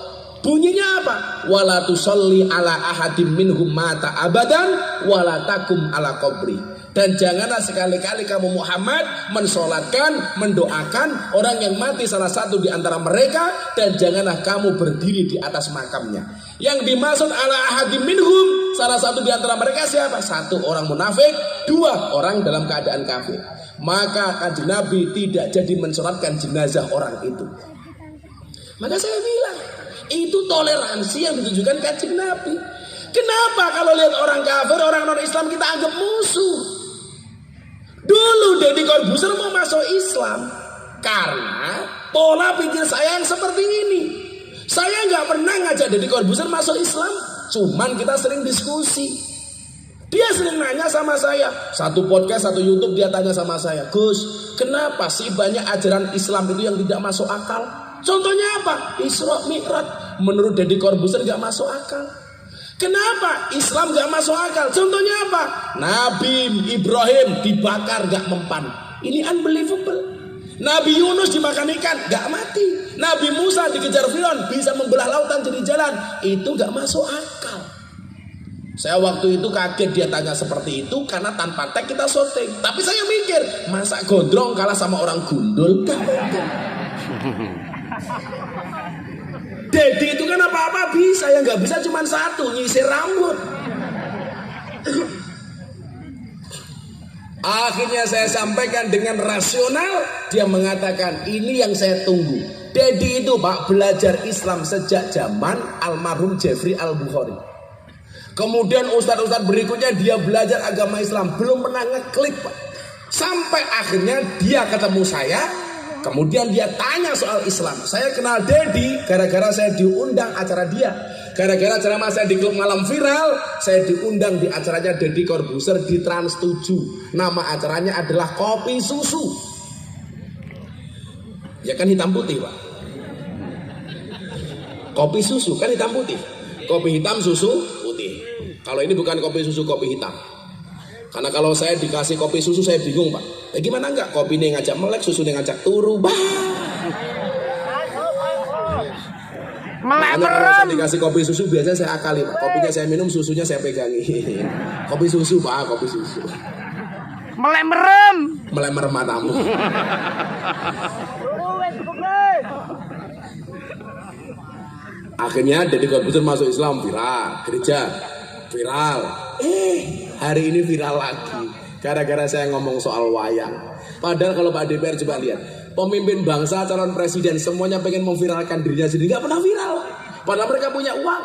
Speaker 2: Bunyinya apa? Wala tusalli ala ahadim minhum mata abadan wala takum ala qabri. Dan janganlah sekali-kali kamu Muhammad mensolatkan, mendoakan orang yang mati salah satu di antara mereka, dan janganlah kamu berdiri di atas makamnya. Yang dimaksud ala ahadim minhum, salah satu di antara mereka siapa? Satu orang munafik, dua orang dalam keadaan kafir. Maka Kanjeng Nabi tidak jadi mensolatkan jenazah orang itu. Maka saya bilang, itu toleransi yang ditunjukkan Kanjeng Nabi. Kenapa kalau lihat orang kafir, orang non-Islam kita anggap musuh? Dulu Deddy Corbuzier mau masuk Islam karena pola pikir saya yang seperti ini. Saya nggak pernah ngajak Deddy Corbuzier masuk Islam, cuman kita sering diskusi. Dia sering nanya sama saya, satu podcast, satu YouTube dia tanya sama saya, Gus, kenapa sih banyak ajaran Islam itu yang tidak masuk akal? Contohnya apa? Isra Mi'raj. Menurut Deddy Corbuzier nggak masuk akal. Kenapa Islam gak masuk akal? Contohnya apa? Nabi Ibrahim dibakar gak mempan. Ini unbelievable. Nabi Yunus dimakan ikan gak mati. Nabi Musa dikejar Firaun bisa membelah lautan jadi jalan. Itu gak masuk akal. Saya waktu itu kaget dia tanya seperti itu, karena tanpa tag kita syuting. Tapi saya mikir, masa gondrong kalah sama orang gundul? Gak mungkin. Dedi itu kan apa-apa bisa, yang nggak bisa cuma satu, nyisir rambut. Akhirnya saya sampaikan dengan rasional, dia mengatakan ini yang saya tunggu. Dedi itu Pak belajar Islam sejak zaman almarhum Jeffrey Al-Bukhari. Kemudian ustadz-ustadz berikutnya dia belajar agama Islam, belum pernah ngeklik Pak. Sampai akhirnya dia ketemu saya. Kemudian dia tanya soal Islam. Saya kenal Dedi gara-gara saya diundang acara dia. Gara-gara ceramah saya di klub malam viral, saya diundang di acaranya Deddy Corbuzier di Trans 7. Nama acaranya adalah Kopi Susu. Ya kan hitam putih Pak. Kopi susu kan hitam putih. Kopi hitam, susu putih. Kalau ini bukan kopi susu, kopi hitam. Karena kalau saya dikasih kopi susu saya bingung Pak. Gimana enggak? Kopi ini ngajak melek, susu ini ngajak turu. Bah.
Speaker 3: Melek
Speaker 2: Kalau
Speaker 3: merem.
Speaker 2: saya dikasih kopi susu biasanya saya akali Pak. Kopinya saya minum, susunya saya pegangi. Kopi susu Pak, kopi susu.
Speaker 3: Melek merem.
Speaker 2: Melek merem matamu. Akhirnya Deddy Corbuzier masuk Islam, viral, gereja viral. Hari ini viral lagi gara-gara saya ngomong soal wayang. Padahal kalau Pak DPR coba lihat, pemimpin bangsa, calon presiden semuanya pengen memviralkan dirinya sendiri, nggak pernah viral. Padahal mereka punya uang.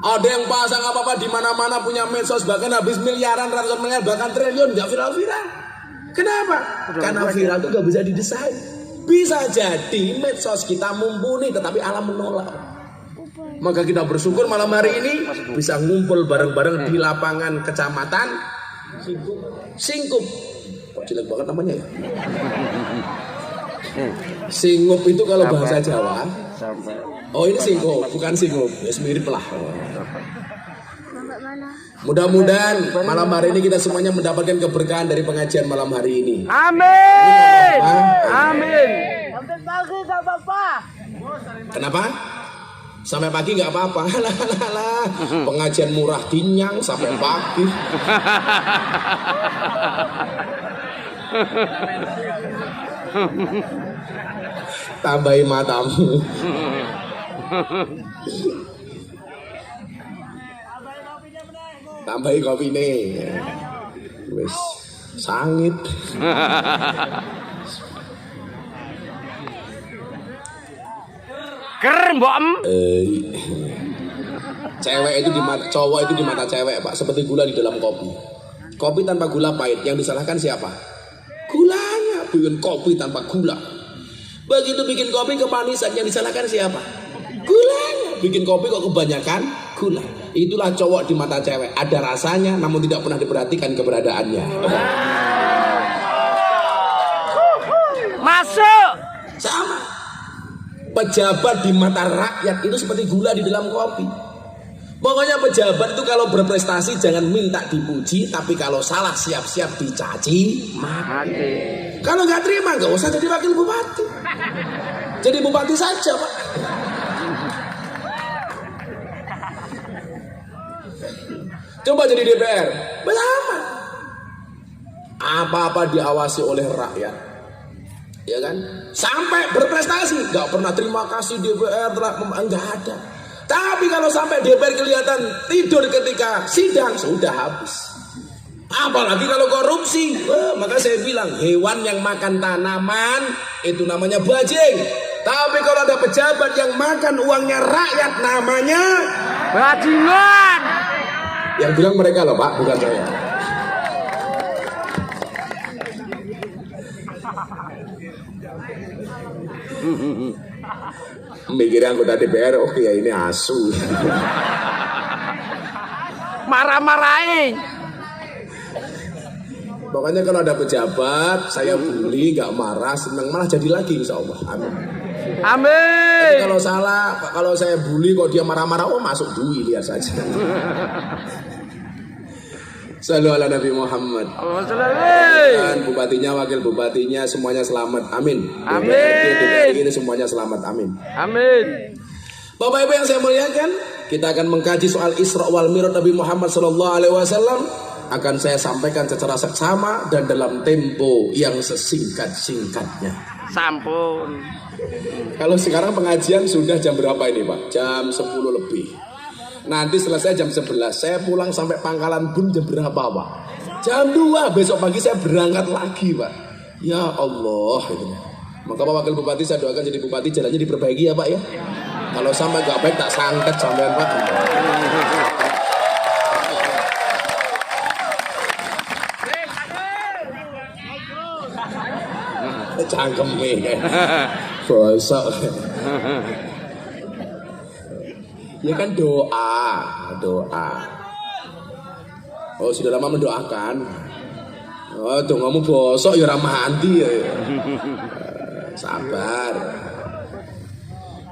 Speaker 2: Ada yang pasang apa-apa di mana-mana, punya medsos, bahkan habis miliaran, ratusan miliar, bahkan triliun, nggak viral-viral. Kenapa? Karena viral itu nggak bisa didesain. Bisa jadi medsos kita mumpuni, tetapi alam menolak. Maka kita bersyukur malam hari ini bisa ngumpul bareng-bareng di lapangan kecamatan Singkup. Kok jelek banget namanya ya? Singup itu kalau bahasa Jawa. Oh ini Singkup, bukan Singup. Ya mirip lah. Mudah-mudahan malam hari ini kita semuanya mendapatkan keberkahan dari pengajian malam hari ini.
Speaker 3: Amin. Amin.
Speaker 2: Kenapa? Sampai pagi nggak apa-apa. Pengajian murah dinyang sampai pagi. Tambahi matamu. Tambahi kopi nih. Wes sangit.
Speaker 3: Keren mbok.
Speaker 2: Cewek itu di mata cowok itu di mata cewek Pak seperti gula di dalam kopi. Kopi tanpa gula pahit. Yang disalahkan siapa? Gulanya. Bikin kopi tanpa gula. Begitu bikin kopi kepanisan, yang disalahkan siapa? Gulanya. Bikin kopi kok kebanyakan gula. Itulah cowok di mata cewek. Ada rasanya namun tidak pernah diperhatikan keberadaannya.
Speaker 3: Masuk.
Speaker 2: Sama. Pejabat di mata rakyat itu seperti gula di dalam kopi. Pokoknya pejabat itu kalau berprestasi jangan minta dipuji, tapi kalau salah siap-siap dicaci maki. Kalau nggak terima nggak usah jadi wakil bupati. Jadi bupati saja, Pak. Coba jadi DPR, bersama. Apa-apa diawasi oleh rakyat, ya kan? Sampai berprestasi, nggak pernah terima kasih DPR, nggak ada. Tapi kalau sampai DPR kelihatan tidur ketika sidang, sudah habis. Apalagi kalau korupsi, maka saya bilang hewan yang makan tanaman itu namanya bajing. Tapi kalau ada pejabat yang makan uangnya rakyat, namanya
Speaker 3: Bajingan.
Speaker 2: yang bilang mereka loh Pak, bukan saya. Mikirnya anggota DPR, oke ya ini asu.
Speaker 3: Marah-marahin.
Speaker 2: Pokoknya kalau ada pejabat, saya bully, nggak marah, senang, malah jadi lagi insya Allah. Amin.
Speaker 3: Amin.
Speaker 2: Tapi kalau salah, kalau saya bully kok dia marah-marah, oh masuk dui, lihat saja. Sallu ala Nabi Muhammad. Dan bupatinya, wakil bupatinya semuanya selamat. Amin.
Speaker 3: Amin.
Speaker 2: DPRD ini semuanya selamat. Amin.
Speaker 3: Amin.
Speaker 2: Bapak Ibu yang saya muliakan, kita akan mengkaji soal Isra wal Mi'raj Nabi Muhammad SAW. Akan saya sampaikan secara seksama dan dalam tempo yang sesingkat-singkatnya.
Speaker 3: Sampun.
Speaker 2: Kalau sekarang pengajian sudah jam berapa ini Pak? Jam 10 lebih. Nanti selesai jam 11. Saya pulang sampai Pangkalan Bun jam berapa Pak? Jam 2. Besok pagi saya berangkat lagi Pak. Ya Allah. Maka Pak Wakil Bupati saya doakan jadi bupati jalannya diperbaiki ya Pak ya. Kalau sampai gak baik tak santet sampean Pak. Cangkeme bosok. Ya kan doa. Oh sudah lama mendoakan. Oh tuh kamu bosok ya ramah hati ya. Sabar.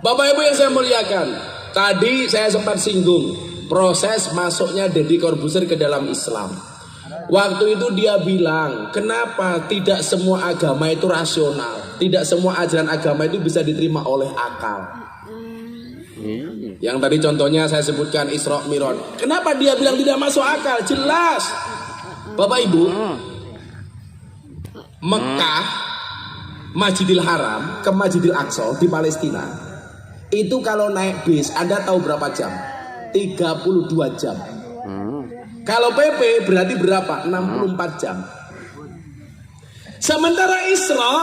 Speaker 2: Bapak Ibu yang saya muliakan, tadi saya sempat singgung proses masuknya Deddy Corbuzier ke dalam Islam. Waktu itu dia bilang, kenapa tidak semua agama itu rasional, tidak semua ajaran agama itu bisa diterima oleh akal. Yang tadi contohnya saya sebutkan Isra Mi'raj. Kenapa dia bilang tidak masuk akal? Jelas. Bapak Ibu, Mekah, Masjidil Haram ke Masjidil Aqsa di Palestina, itu kalau naik bis, Anda tahu berapa jam? 32 jam. Kalau PP berarti berapa? 64 jam. Sementara Isra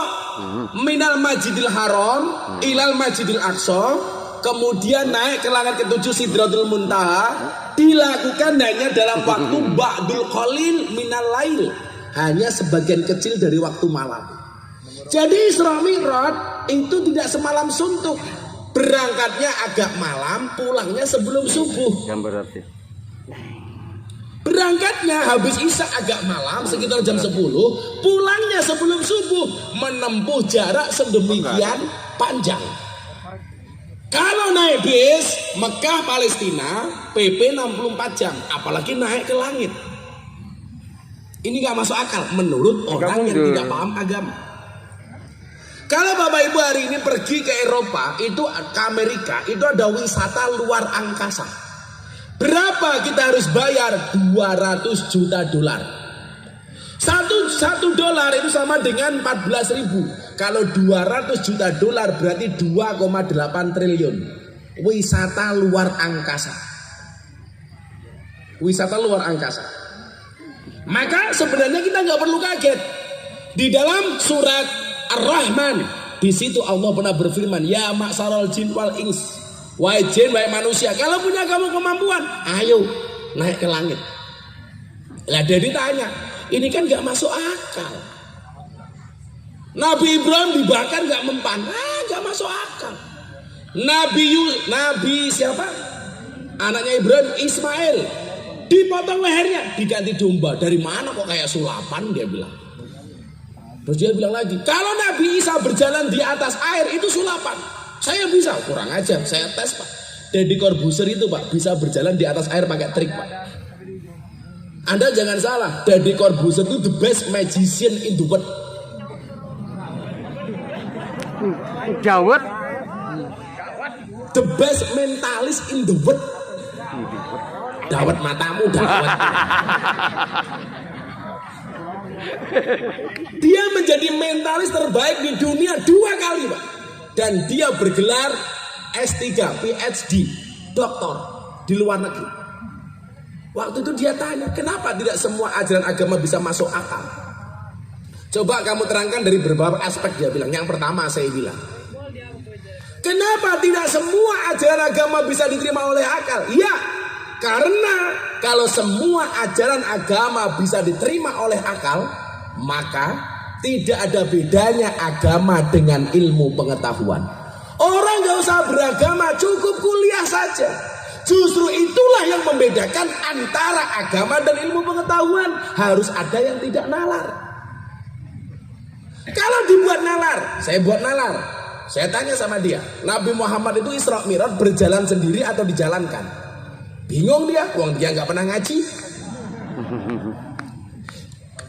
Speaker 2: minal Masjidil Haram ilal Masjidil Aqsa, kemudian naik ke langit ketujuh Sidratul Muntaha, dilakukan hanya dalam waktu ba'dul qalil minal lail, hanya sebagian kecil dari waktu malam. Jadi Isra Mi'raj itu tidak semalam suntuk. Berangkatnya agak malam, pulangnya sebelum subuh.
Speaker 3: Berarti.
Speaker 2: Berangkatnya habis isya agak malam sekitar jam 10, pulangnya sebelum subuh, menempuh jarak sedemikian panjang. Kalau naik bis Mekah Palestina PP 64 jam, apalagi naik ke langit. Ini gak masuk akal menurut orang yang tidak paham agama. Kalau Bapak Ibu hari ini pergi ke Eropa, itu ke Amerika, itu ada wisata luar angkasa. Berapa kita harus bayar? 200 juta dolar. Satu dolar itu sama dengan 14.000. Kalau 200 juta dolar berarti 2,8 triliun. Wisata luar angkasa. Wisata luar angkasa. Maka sebenarnya kita nggak perlu kaget. Di dalam surat Ar-Rahman, di situ Allah pernah berfirman, ya ma'syaral jin wal ins. Wahai jin, wahai manusia, kalau punya kamu kemampuan, ayo naik ke langit. Lah jadi tanya, ini kan gak masuk akal. Nabi Ibrahim dibakar gak mempan, gak masuk akal. Nabi siapa? Anaknya Ibrahim, Ismail, dipotong lehernya, diganti domba. Dari mana kok kayak sulapan, dia bilang. Terus dia bilang lagi, kalau Nabi Isa berjalan di atas air itu sulapan. Saya bisa, kurang ajar, saya tes Pak. Deddy Corbuzier itu Pak, bisa berjalan di atas air pakai trik Pak. Anda jangan salah, Deddy Corbuzier itu the best magician in the world.
Speaker 3: Dawet.
Speaker 2: The best mentalist in the world. Dawet matamu, dawet. Dia menjadi mentalis terbaik di dunia 2 kali Pak. Dan dia bergelar S3, PhD, doktor di luar negeri. Waktu itu dia tanya, kenapa tidak semua ajaran agama bisa masuk akal? Coba kamu terangkan dari beberapa aspek. Dia bilang, yang pertama saya bilang, kenapa tidak semua ajaran agama bisa diterima oleh akal? Ya, karena kalau semua ajaran agama bisa diterima oleh akal, maka tidak ada bedanya agama dengan ilmu pengetahuan. Orang gak usah beragama, cukup kuliah saja. Justru itulah yang membedakan antara agama dan ilmu pengetahuan. Harus ada yang tidak nalar. Kalau dibuat nalar, saya buat nalar. Saya tanya sama dia, Nabi Muhammad itu Isra Mi'raj berjalan sendiri atau dijalankan? Bingung dia, wong dia nggak pernah ngaji.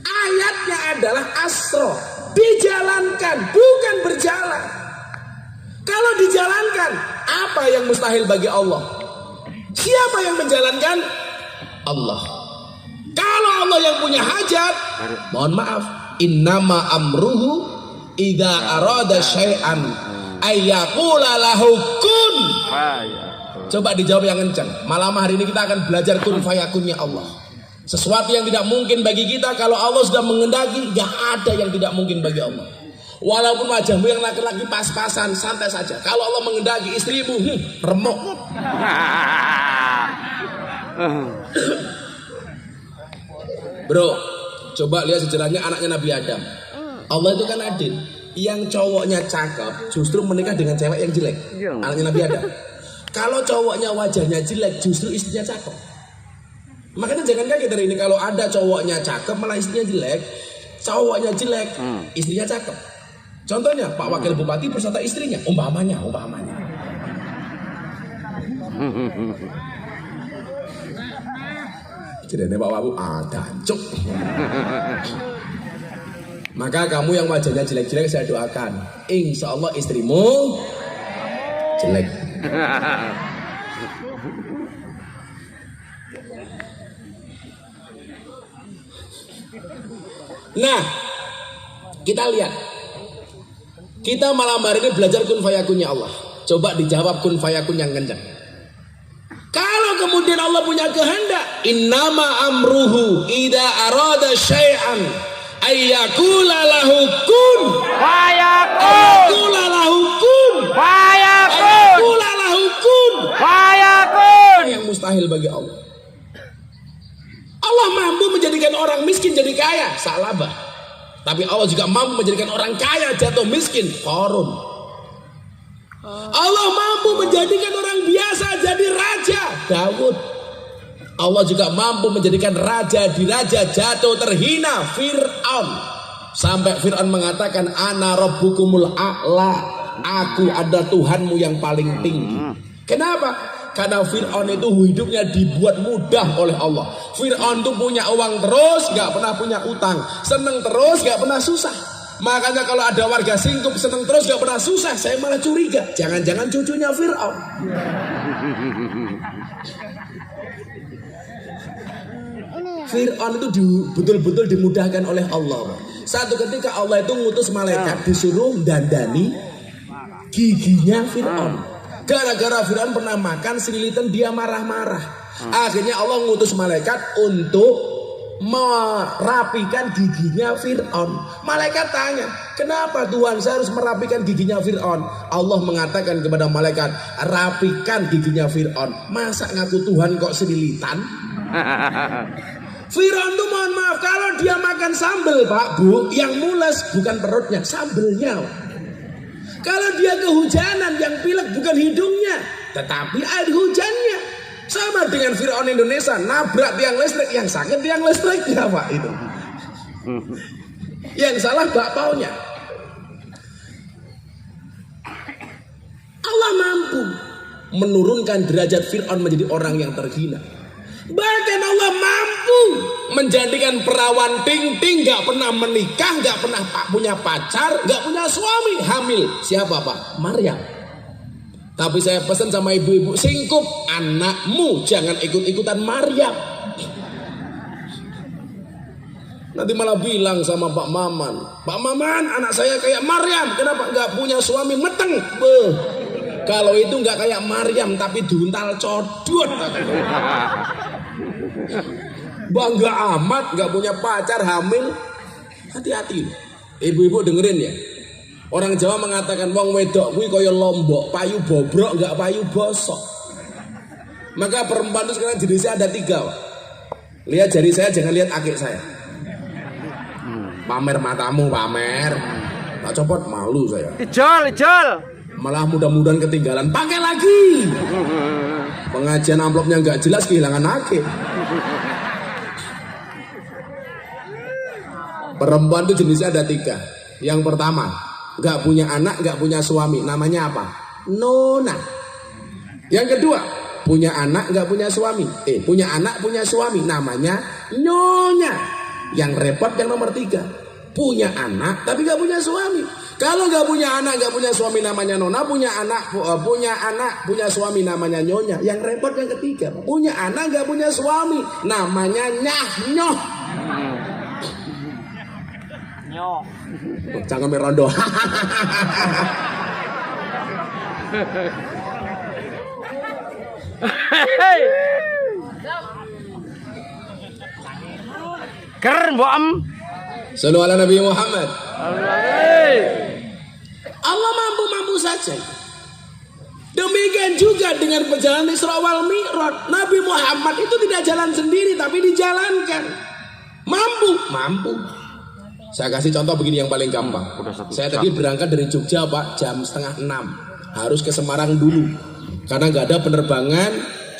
Speaker 2: Ayatnya adalah asro, dijalankan, bukan berjalan. Kalau dijalankan, apa yang mustahil bagi Allah? Siapa yang menjalankan? Allah. Kalau Allah yang punya hajat, mohon maaf, innama amruhu idza arada syai'an ayyaqula lahu kun. Coba dijawab yang kencang. Malam hari ini kita akan belajar kun fayakunnya Allah. Sesuatu yang tidak mungkin bagi kita, kalau Allah sudah mengendaki, gak ada yang tidak mungkin bagi Allah. Walaupun wajahmu yang laki-laki pas-pasan, santai saja. Kalau Allah mengendaki istrimu, remuk. Bro, coba lihat sejarahnya anaknya Nabi Adam. Allah itu kan adil. Yang cowoknya cakep justru menikah dengan cewek yang jelek. Anaknya Nabi Adam. Kalau cowoknya wajahnya jelek, justru istrinya cakep. Makanya jangan kaget dari ini, kalau ada cowoknya cakep malah istrinya jelek, cowoknya jelek, istrinya cakep. Contohnya Pak Wakil Bupati bersama istrinya, umpamanya. Jadi Pak Wabu dancuk. Maka kamu yang wajahnya jelek-jelek saya doakan, insya Allah istrimu jelek. Nah, kita lihat. Kita malam hari ini belajar kun fayakunnya Allah. Coba dijawab kun fayakun yang kencang. Kalau kemudian Allah punya kehendak, innama amruhu idza arada syai'an ayyaqula lahu kun
Speaker 3: Fayakun.
Speaker 2: ayyaqula lahu kun
Speaker 3: Fayakun.
Speaker 2: ayyaqula lahu kun.
Speaker 3: Fayakun.
Speaker 2: Yang mustahil bagi Allah. Allah mampu menjadikan orang miskin jadi kaya, Sa'labah. Tapi Allah juga mampu menjadikan orang kaya jatuh miskin, Qarun. Allah mampu menjadikan orang biasa jadi raja, Daud. Allah juga mampu menjadikan raja diraja jatuh terhina, Fir'aun. Sampai Fir'aun mengatakan, ana rabbukumul a'la, aku ada Tuhanmu yang paling tinggi. Kenapa? Karena Fir'aun itu hidupnya dibuat mudah oleh Allah. Fir'aun itu punya uang terus, gak pernah punya utang. Seneng terus, gak pernah susah. Makanya kalau ada warga singkup seneng terus, gak pernah susah, saya malah curiga. Jangan-jangan cucunya Fir'aun. Fir'aun itu betul-betul dimudahkan oleh Allah. Satu ketika Allah itu ngutus malaikat disuruh dandani giginya Fir'aun. Gara-gara Fir'aun pernah makan selilitan, dia marah-marah. Akhirnya Allah ngutus malaikat untuk merapikan giginya Fir'aun. Malaikat tanya, kenapa Tuhan saya harus merapikan giginya Fir'aun? Allah mengatakan kepada malaikat, rapikan giginya Fir'aun. Masa ngaku Tuhan kok selilitan? Fir'aun tuh mohon maaf, kalau dia makan sambal Pak Bu, yang mules bukan perutnya, sambelnya. Kalau dia kehujanan, yang pilek bukan hidungnya, tetapi air hujannya. Sama dengan Fir'aun Indonesia, nabrak tiang listrik, yang sakit tiang listriknya Pak itu. Yang salah bakpaunya. Allah mampu menurunkan derajat Fir'aun menjadi orang yang terhina. Bahkan Allah mampu menjadikan perawan ting-ting, gak pernah menikah, gak pernah punya pacar, gak punya suami, hamil. Siapa Pak? Maryam. Tapi saya pesan sama ibu-ibu, singkup anakmu, jangan ikut-ikutan Maryam. Nanti malah bilang sama Pak Maman, Pak Maman, anak saya kayak Maryam, kenapa gak punya suami? Meteng. Kalau itu gak kayak Maryam, tapi diuntal codot. Bangga amat gak punya pacar, hamil. Hati-hati ibu-ibu, dengerin ya. Orang Jawa mengatakan wong wedok kuwi kaya lombok, payu bobrok gak payu bosok. Maka perempuan itu sekarang jenisnya ada 3 Pak. Lihat jari saya, jangan lihat akik saya. Pamer matamu, pamer. Tak copot, malu saya.
Speaker 3: Ijol.
Speaker 2: Malah mudah-mudahan ketinggalan, pakai lagi. Pengajian amplopnya nggak jelas, kehilangan akik. Perempuan itu jenisnya ada 3. Yang pertama, nggak punya anak, nggak punya suami, namanya apa? Nona. Yang kedua, punya anak, nggak punya suami. Punya anak, punya suami, namanya nyonya. Yang repot yang nomor 3, punya anak tapi nggak punya suami. Kalau nggak punya anak, nggak punya suami, namanya nona. Punya anak, punya suami, namanya nyonya. Yang repot yang ketiga, punya anak nggak punya suami, namanya nyoh. Jangan merondo.
Speaker 3: Keren Mbok.
Speaker 2: Sallu ala Nabi Muhammad. Allah mampu saja. Demikian juga dengan perjalanan Isra wal Mi'raj. Nabi Muhammad itu tidak jalan sendiri, tapi dijalankan. Mampu. Saya kasih contoh begini yang paling gampang. Saya tadi berangkat dari Jogja Pak, jam 5:30. Harus ke Semarang dulu. Karena nggak ada penerbangan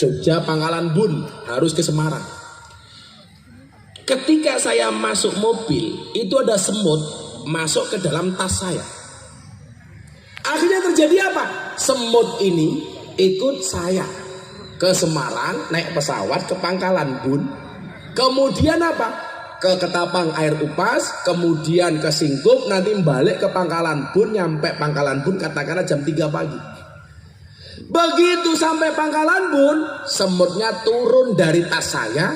Speaker 2: Jogja Pangkalan Bun, harus ke Semarang. Ketika saya masuk mobil, itu ada semut masuk ke dalam tas saya. Akhirnya terjadi apa? Semut ini ikut saya ke Semarang, naik pesawat ke Pangkalan Bun. Kemudian apa? Ke Ketapang Air Upas, kemudian ke Singkup, nanti balik ke Pangkalan Bun, nyampe Pangkalan Bun katakanlah jam 3 pagi. Begitu sampai Pangkalan Bun, semutnya turun dari tas saya,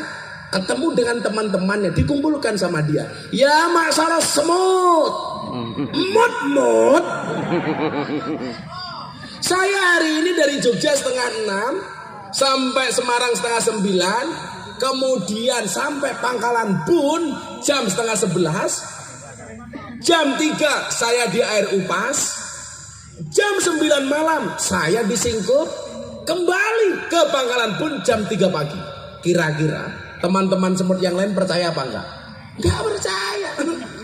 Speaker 2: ketemu dengan teman-temannya, dikumpulkan sama dia. Ya masalah semut, mut. Saya hari ini dari Jogja 5:30 sampai Semarang 8:30, kemudian sampai Pangkalan Bun jam 10:30. Jam 3 saya di Air Upas, jam 9 malam saya di Singkup, kembali ke Pangkalan Bun jam 3 pagi. Kira-kira teman-teman semut yang lain percaya apa enggak? Enggak percaya.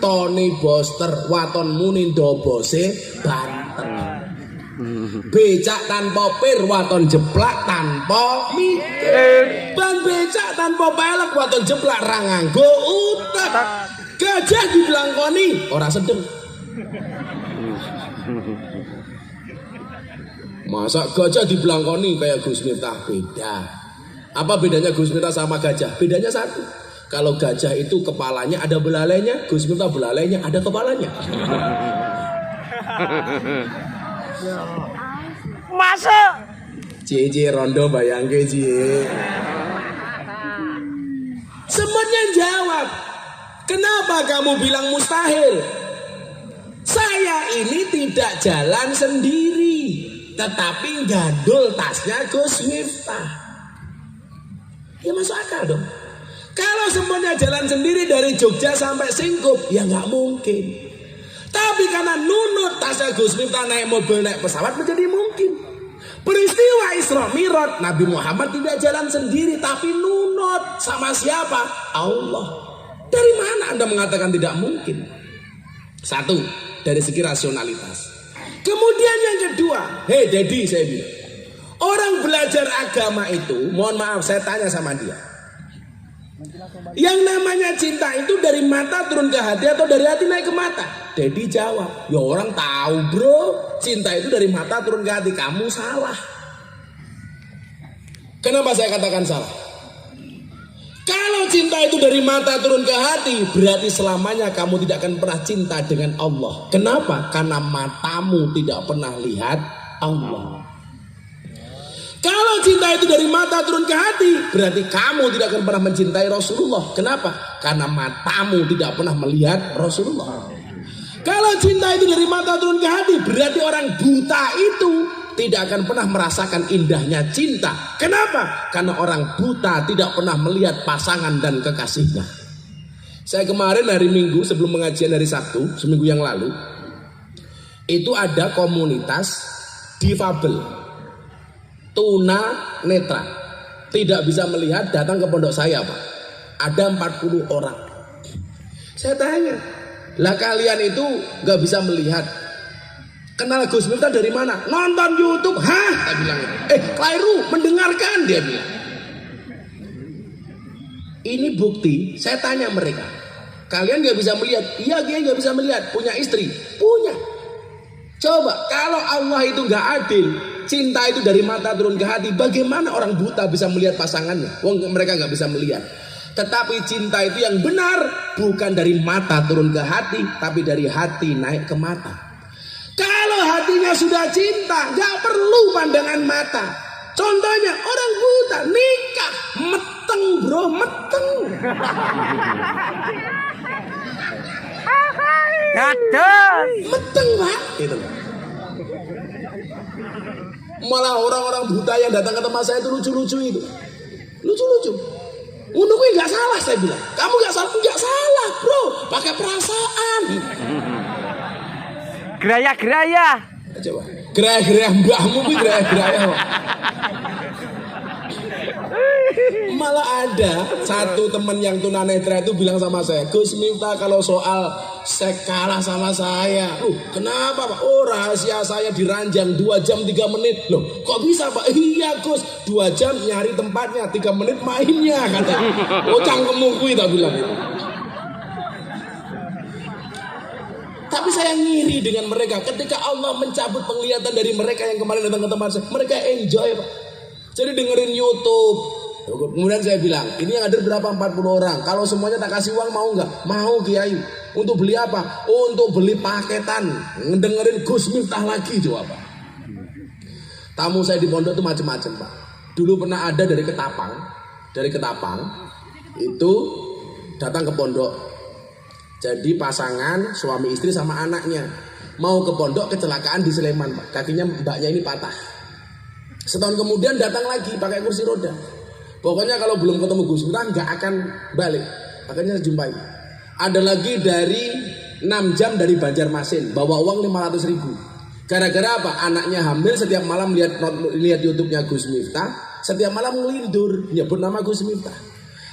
Speaker 2: Tony Boster, waton muni dobose Banten. Becak tanpa pir, waton jeplak tanpa mikir. Ban becak tanpa pelek, waton jeplak ra nganggo utek. Gajah diblangkoni, ora sedeng. Masa gajah diblangkoni kayak Gus Miftah? Beda. Apa bedanya Gus Miftah sama gajah? Bedanya satu. Kalau gajah itu kepalanya ada belalainya, Gus Miftah belalainya ada kepalanya.
Speaker 3: Masa?
Speaker 2: Cie rondo bayangke cie. Semutnya jawab, kenapa kamu bilang mustahil? Saya ini tidak jalan sendiri, tetapi gandul tasnya Gus Miftah. Ya masuk akal dong. Kalau semuanya jalan sendiri dari Jogja sampai Singkup, ya nggak mungkin. Tapi karena nunut tasnya Gus Miftah naik mobil, naik pesawat, menjadi mungkin. Peristiwa Isra Mi'raj, Nabi Muhammad tidak jalan sendiri, tapi nunut sama siapa? Allah. Dari mana Anda mengatakan tidak mungkin? Satu, dari segi rasionalitas. Kemudian yang kedua, hei Dedi, saya bilang, orang belajar agama itu, mohon maaf saya tanya sama dia, Yang namanya cinta itu dari mata turun ke hati atau dari hati naik ke mata? Dedi jawab, ya orang tahu bro, cinta itu dari mata turun ke hati. Kamu salah. Kenapa saya katakan salah? Kalau cinta itu dari mata turun ke hati, berarti selamanya kamu tidak akan pernah cinta dengan Allah. Kenapa? Karena matamu tidak pernah lihat Allah. Kalau cinta itu dari mata turun ke hati, berarti kamu tidak akan pernah mencintai Rasulullah. Kenapa? Karena matamu tidak pernah melihat Rasulullah. Kalau cinta itu dari mata turun ke hati, berarti orang buta itu tidak akan pernah merasakan indahnya cinta. Kenapa? Karena orang buta tidak pernah melihat pasangan dan kekasihnya. Saya kemarin hari Minggu sebelum pengajian hari Sabtu, seminggu yang lalu, itu ada komunitas difabel, tuna netra, tidak bisa melihat, datang ke pondok saya Pak. Ada 40 orang. Saya tanya, lah kalian itu gak bisa melihat, kenal Gus Miftah dari mana? Nonton YouTube. Hah? Saya bilang, keliru, mendengarkan, dia bilang. Ini bukti. Saya tanya mereka, kalian gak bisa melihat? Iya, dia gak bisa melihat. Punya istri? Punya. Coba kalau Allah itu gak adil, cinta itu dari mata turun ke hati, bagaimana orang buta bisa melihat pasangannya? Wong mereka gak bisa melihat. Tetapi cinta itu yang benar bukan dari mata turun ke hati, tapi dari hati naik ke mata. Kalau hatinya sudah cinta, gak perlu pandangan mata. Contohnya orang buta nikah, meteng bro, meteng.
Speaker 3: Gadas.
Speaker 2: Meteng Pak. Gitu. Malah orang-orang buta yang datang ke tempat saya itu lucu-lucu itu. Lucu-lucu. Untuk gue gak salah saya bilang. Kamu gak salah bro. Pakai perasaan.
Speaker 3: Geraya-geraya.
Speaker 2: Coba. Geraya-geraya mbahmu gue geraya-geraya. Malah ada satu teman yang tunanetra itu bilang sama saya, Gus Miftah kalau soal seks kalah sama saya. Kenapa Pak? Oh rahasia saya diranjang 2 jam 3 menit. Loh kok bisa Pak? Iya Gus, 2 jam nyari tempatnya, 3 menit mainnya kata. Oh cangkemmu kuwi tak bilang itu. Tapi saya ngiri dengan mereka ketika Allah mencabut penglihatan dari mereka yang kemarin datang ke tempat saya. Mereka enjoy Pak. Jadi dengerin YouTube. Kemudian saya bilang, ini yang hadir berapa? 40 orang. Kalau semuanya tak kasih uang mau nggak? Mau Kiai. Untuk beli apa? Untuk beli paketan. Ngedengerin Gus Miftah lagi coba Pak. Tamu saya di pondok itu macam-macam Pak. Dulu pernah ada dari Ketapang itu datang ke pondok. Jadi pasangan suami istri sama anaknya mau ke pondok, kecelakaan di Sleman Pak. Kakinya mbaknya ini patah. Setahun kemudian datang lagi pakai kursi roda. Pokoknya kalau belum ketemu Gus Miftah nggak akan balik. Akhirnya saya jumpai. Ada lagi dari 6 jam dari Banjarmasin, bawa uang 500.000. Gara-gara apa? Anaknya hamil, setiap malam lihat YouTube-nya Gus Miftah, setiap malam ngelindur nyebut nama Gus Miftah.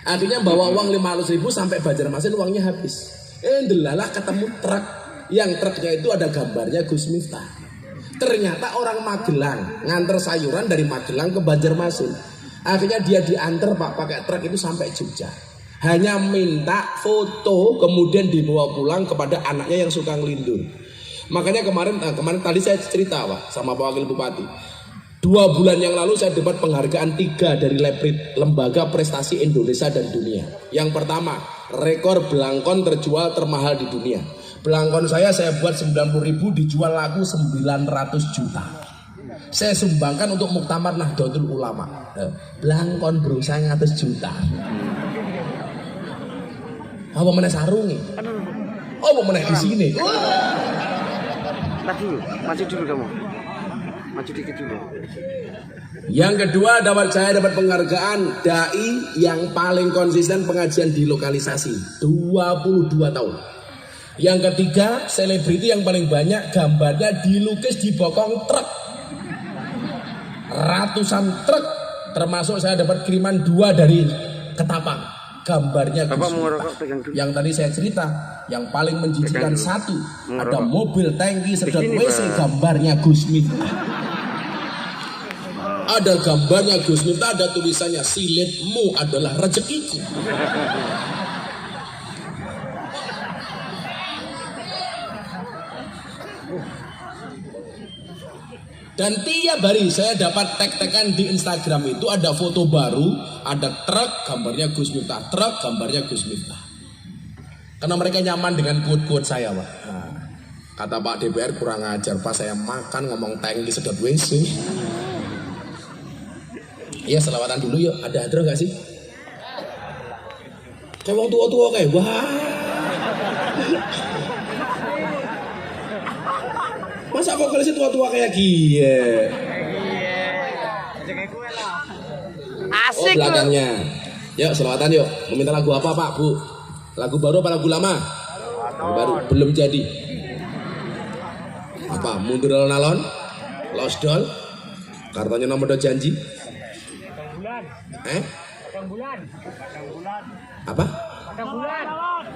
Speaker 2: Akhirnya bawa uang 500.000 sampai Banjarmasin, uangnya habis. Delalah ketemu truk, yang truknya itu ada gambarnya Gus Miftah. Ternyata orang Magelang nganter sayuran dari Magelang ke Banjarmasin. Akhirnya dia diantar Pak pakai truk itu sampai Jogja. Hanya minta foto kemudian dibawa pulang kepada anaknya yang suka ngelindur. Makanya kemarin tadi saya cerita Pak sama Pak Wakil Bupati. 2 bulan yang lalu saya dapat penghargaan 3 dari Leprit, Lembaga Prestasi Indonesia dan Dunia. Yang pertama, rekor belangkon terjual termahal di dunia. Belangkon saya buat 90.000, dijual laku 900 juta. Saya sumbangkan untuk Muktamar Nahdlatul Ulama. Belangkon bro, 100 juta. Apa mana sarungnya? Oh, apa mana di sini?
Speaker 3: Maju dulu kamu. Maju dikit dulu.
Speaker 2: Yang kedua saya dapat penghargaan dai yang paling konsisten pengajian di lokalisasi 22 tahun. Yang ketiga selebriti yang paling banyak gambarnya dilukis di bokong truk. Ratusan truk, termasuk saya dapat kiriman 2 dari Ketapang, gambarnya Gus Miftah. Yang tadi saya cerita, yang paling menjijikan 1 ada mobil tangki sedot WC, gambarnya Gus Miftah. Ada gambarnya Gus Miftah, ada tulisannya silitmu adalah rezekiku. Dan tiap hari saya dapat tag-tagan di Instagram itu ada foto baru, ada truk gambarnya Gus Miftah, truk gambarnya Gus Miftah. Karena mereka nyaman dengan quote-quote saya, Pak. Nah, kata Pak DPR kurang ajar, pas saya makan ngomong tangki sedot WC. Iya, selawatan dulu yuk. Ada hadroh gak sih? Kayak wong tua-tua kayak wah. Masa vokalisnya tua-tua kayak gini?
Speaker 3: Asik.
Speaker 2: Oh, belakangnya. Yuk, selawatan yuk. Meminta lagu apa, Pak, Bu? Lagu baru apa lagu lama? Lagu baru. Belum jadi. Apa? Mundur alon-alon? Lost doll? Kartunya nomor do janji? Apa?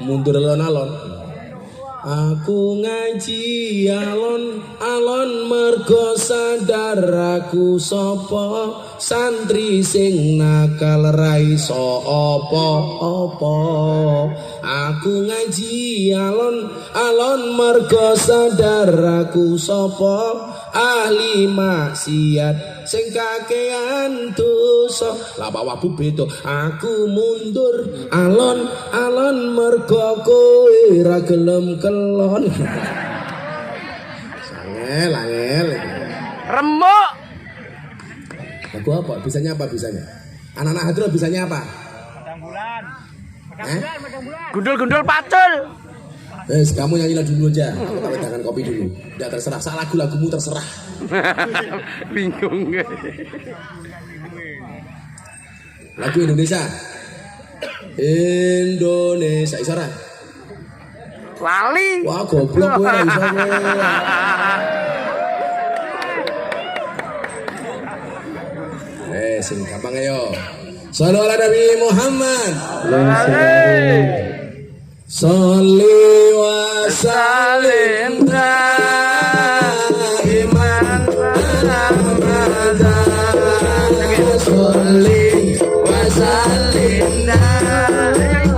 Speaker 2: Mundur alon-alon. Aku ngaji alon-alon mergo sadar aku sapa santri sing nakal ra iso apa-apa. Aku ngaji alon-alon mergo sadar aku sapa ahli maksiat sing kakean dosa. Lah Pak Wabu beda. Aku mundur alon-alon mergo kowe ra gelem kelon. Angel.
Speaker 3: Remuk.
Speaker 2: Lagu apa? Bisanya apa bisanya? Anak-anak hadroh bisanya apa?
Speaker 3: Gundul-gundul pacul.
Speaker 2: Kamu nyanyi lagu dulu aja. Aku tak wedangan kopi dulu. Tidak terserah. Salah lagu-lagumu terserah.
Speaker 3: Bingung.
Speaker 2: Lagu Indonesia. Indonesia isara.
Speaker 3: Lali.
Speaker 2: Wah goblok kowe ra iso kowe. Sing gampang ayo. Shallallahu ala Nabi Muhammad. Sholli wa sallim daiman abada. Sholli wa sallim daiman abada.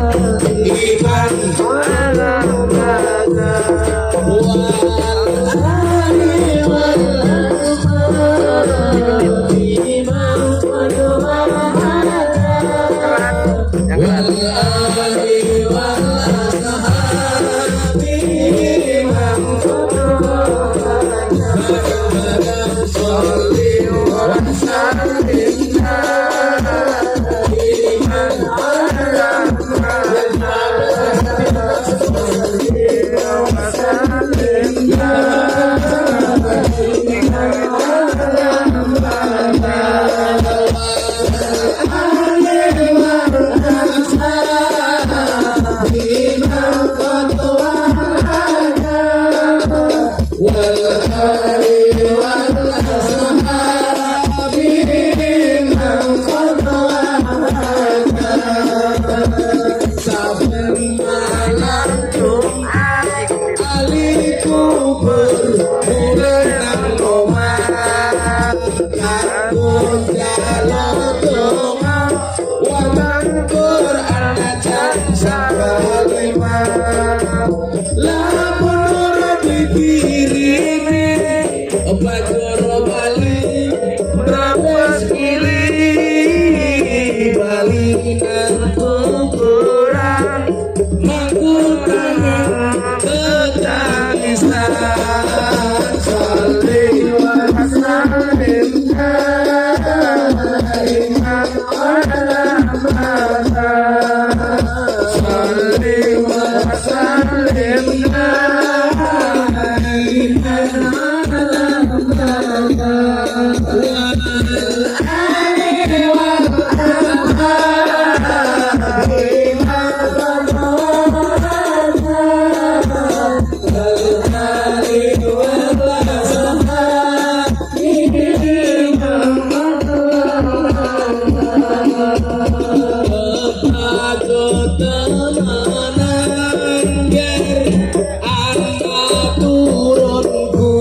Speaker 2: Turunku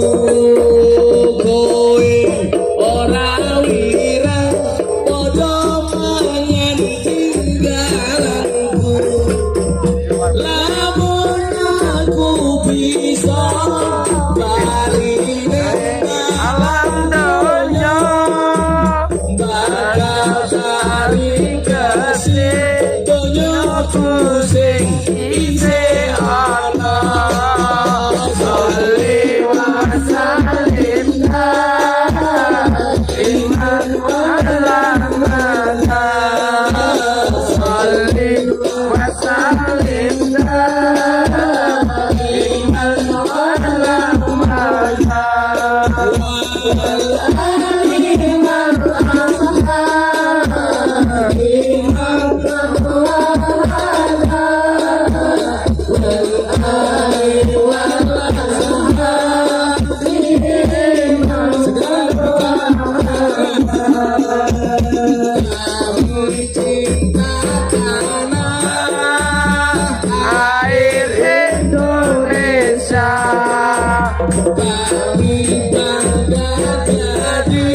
Speaker 2: kowe ora sing isih ana sholli wa sallim iman wa rahmata sholli wa sallim iman wa rahmata air Indonesia kami bangga jadi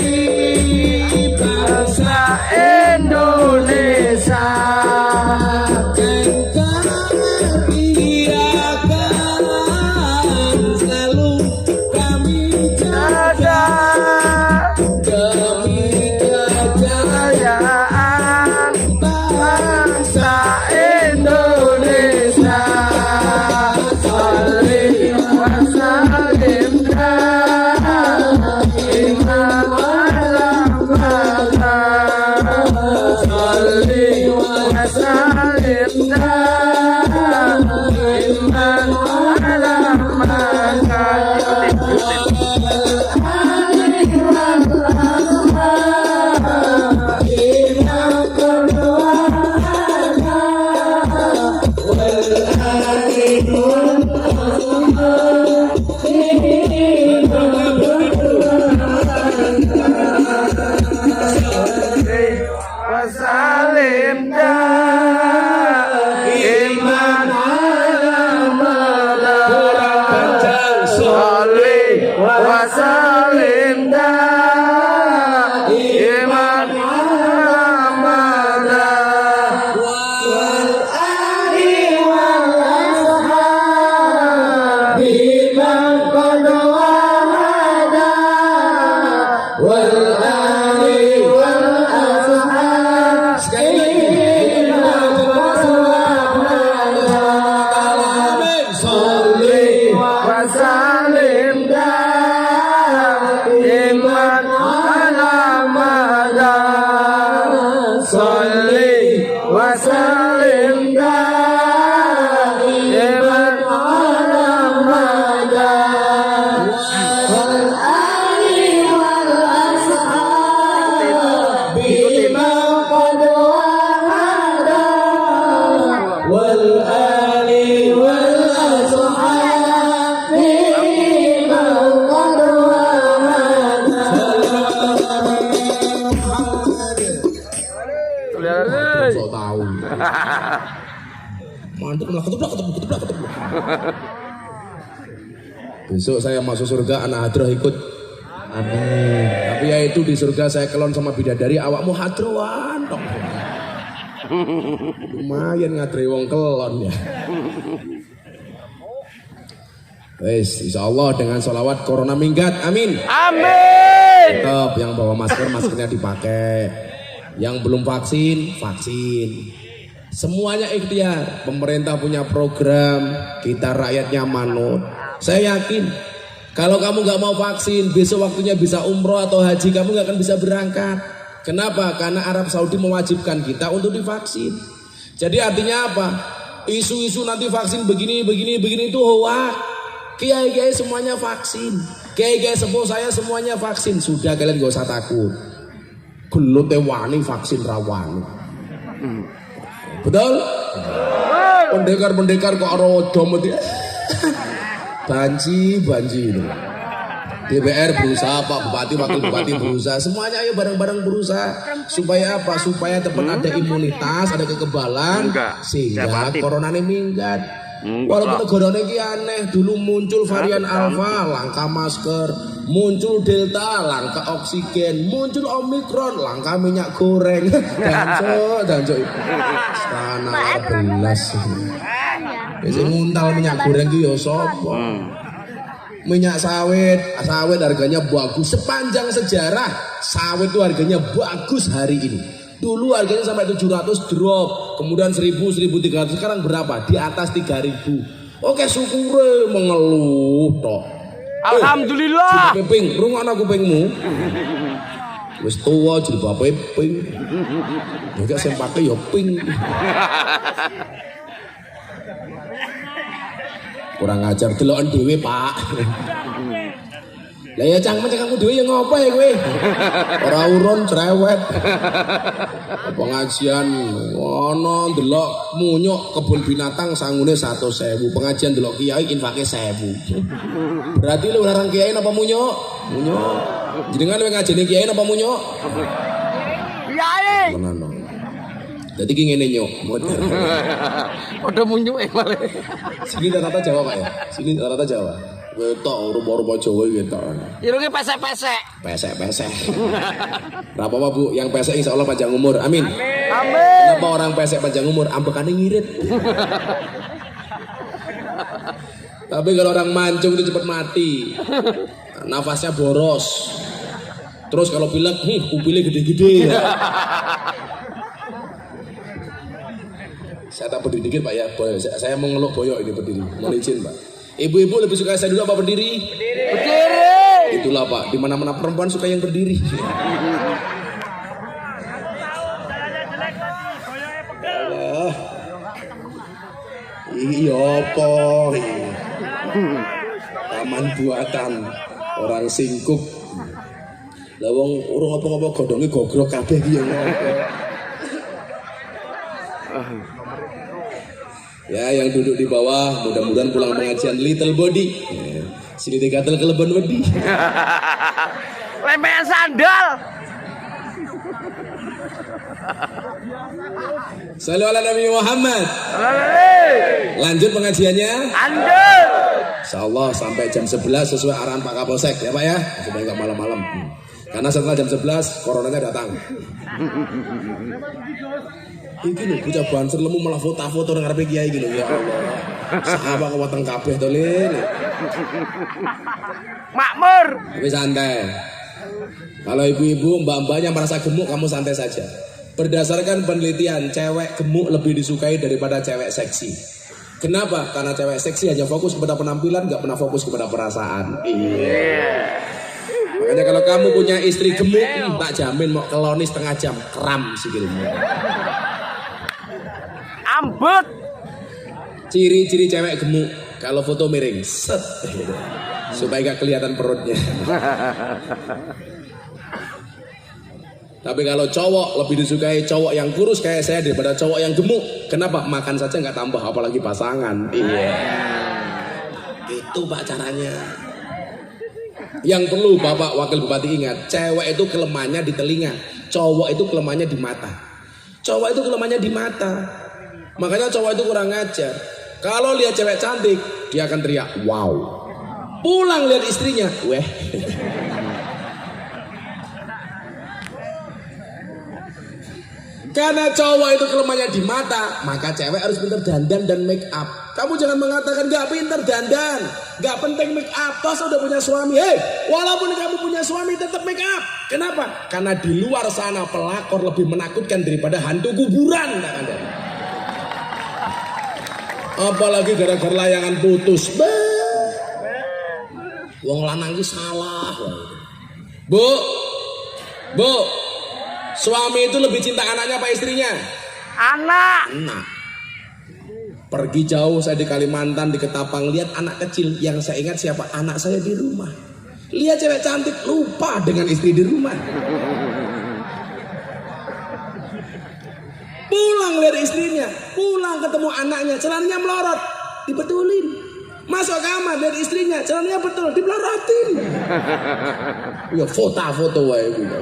Speaker 2: bangsa Indonesia selalu kami jaga demi kejayaan bangsa Indonesia. Sholli wa sallim iman wa rahmata sholli wa sallim iman wa rahmata wasalim iman sholli wasalim iman Sholli wa sallim iman ala Muhammad wal ali wal ashab bima qad wahada wal ali wal ashab bima qad wahada. So tahu. Mantap lah, keteprak. Besok saya masuk surga, anak hadrah ikut. Amin. Tapi ya itu di surga saya kelon sama bidadari, awakmu hadroan dong. Lumayan ngadre wong kelon ya. Wes, insyaallah dengan sholawat corona minggat, amin.
Speaker 3: Amin.
Speaker 2: Tetap yang bawa masker, maskernya dipakai. Yang belum vaksin, vaksin. Semuanya ikhtiar. Pemerintah punya program, kita rakyatnya manut. Saya yakin kalau kamu nggak mau vaksin, besok waktunya bisa umroh atau haji, kamu nggak akan bisa berangkat. Kenapa? Karena Arab Saudi mewajibkan kita untuk divaksin. Jadi artinya apa? Isu-isu nanti vaksin begini itu hoax. Kiai-kiai semuanya vaksin. Kiai-kiai sepuh saya semuanya vaksin. Sudah, kalian gak usah takut. Gelut wani vaksin rawan. Betul? Pendekar kok rodo mati. Banji itu. DPR berusaha, Pak Bupati, Wakil Bupati berusaha, semuanya ayo bareng-bareng berusaha supaya apa? Supaya tepat ada imunitas, ada kekebalan, sehingga corona ini minggat. Walaupun negara ini aneh, dulu muncul varian alfa, langka masker, muncul delta, langka oksigen, muncul omikron, langka minyak goreng, dan so setana belas. Biasanya nguntal minyak goreng itu ya sopo. Minyak sawit harganya bagus. Sepanjang sejarah sawit itu harganya bagus hari ini. Dulu harganya sampai 700 drop. kemudian 1000, 1300, sekarang berapa? Di atas 3000. Oke, syukure mengeluh tok.
Speaker 3: Alhamdulillah.
Speaker 2: Jilbab pink, rungokno kupingmu. Wis tuwa jilbab pink. Juga sing pake ya pink. Kurang ajar deloken dhewe, Pak. Lah ya cangkem aku dhewe ya ngopo ya kowe? Ora urun cerewet. Pengajian ono ndelok munyuk kebun binatang sangune 100.000. Pengajian ndelok kiai infake 1000. Berarti lu larang kiai napa munyuk? Munyuk. Jenengan kowe ngajeni kiai napa munyuk?
Speaker 3: Kiai.
Speaker 2: Menan. Dadi ki ngene nyuk.
Speaker 3: Padha munyuke malah.
Speaker 2: Sini rata-rata Jawa, Pak ya. Sini rata-rata Jawa. Wetok rupa-rupa Jawa iki tok.
Speaker 3: Irunge pesek-pesek.
Speaker 2: Pesek-pesek. Ora apa-apa Bu, yang pesek insyaallah panjang umur. Amin.
Speaker 3: Amin.
Speaker 2: Kenapa orang pesek panjang umur? Ambekane ngirit. Tapi kalau orang mancung itu cepat mati. Nafasnya boros. Terus kalau pilek, pupilnya gede-gede. Saya tak berdiri dikit Pak ya, boy. Saya mau ngeluk boyok ini berdiri. Mohon izin Pak. Ibu-ibu lebih suka saya duduk apa berdiri?
Speaker 3: Berdiri.
Speaker 2: Itulah Pak, di mana-mana perempuan suka yang berdiri. Allah. Iya apa? Taman buatan orang singkup. Lah wong urung apa-apa godhonge gogrok kabeh iki ya. Ya yang duduk di bawah mudah-mudahan pulang pengajian little body. Ya. Sini dikatel kelebon wedi.
Speaker 3: Lempean sandal.
Speaker 2: Shallu ala Nabi Muhammad. Lanjut pengajiannya.
Speaker 3: Lanjut.
Speaker 2: Insyaallah sampai jam 11 sesuai arahan Pak Kapolsek ya Pak ya. Supaya enggak malam-malam. Karena setelah jam 11 coronanya datang. Iki lho bocah banser lemu malah foto-foto nang ngarepe kiai iki lho ya Allah. Sahabat kewateng kabeh to Lin.
Speaker 3: Makmur.
Speaker 2: Tapi santai. Kalau ibu-ibu, mbak-mbaknya merasa gemuk, kamu santai saja. Berdasarkan penelitian, cewek gemuk lebih disukai daripada cewek seksi. Kenapa? Karena cewek seksi hanya fokus kepada penampilan, nggak pernah fokus kepada perasaan. Iya. Makanya kalau kamu punya istri gemuk, tak jamin mau kelonis setengah jam, kram sikilmu.
Speaker 3: Ambut.
Speaker 2: Ciri-ciri cewek gemuk, kalau foto miring, set, supaya gak kelihatan perutnya. Tapi kalau cowok lebih disukai cowok yang kurus kayak saya daripada cowok yang gemuk. Kenapa? Makan saja nggak tambah, apalagi pasangan. Iya. Itu Pak caranya. Yang perlu Bapak Wakil Bupati ingat, cewek itu kelemahannya di telinga, cowok itu kelemahannya di mata. Cowok itu kelemahannya di mata. Makanya cowok itu kurang ngajar. Kalau lihat cewek cantik, dia akan teriak, wow. Pulang lihat istrinya, weh. Karena cowok itu kelemahannya di mata, maka cewek harus pintar dandan dan make up. Kamu jangan mengatakan gak pintar dandan, gak penting make up, toh udah punya suami. Hei, walaupun kamu punya suami tetap make up. Kenapa? Karena di luar sana pelakor lebih menakutkan daripada hantu kuburan. Apalagi gara-gara layangan putus. Wong lanang iki salah. Bu, suami itu lebih cinta anaknya apa istrinya?
Speaker 3: Anak.
Speaker 2: Pergi jauh saya di Kalimantan, di Ketapang, lihat anak kecil. Yang saya ingat siapa? Anak saya di rumah. Lihat cewek cantik, lupa dengan istri di rumah. Pulang lihat istrinya, pulang ketemu anaknya, celananya melorot, dibetulin. Masuk kamar lihat istrinya, celananya betul, dipelorotin. Ya foto-foto wae gitu.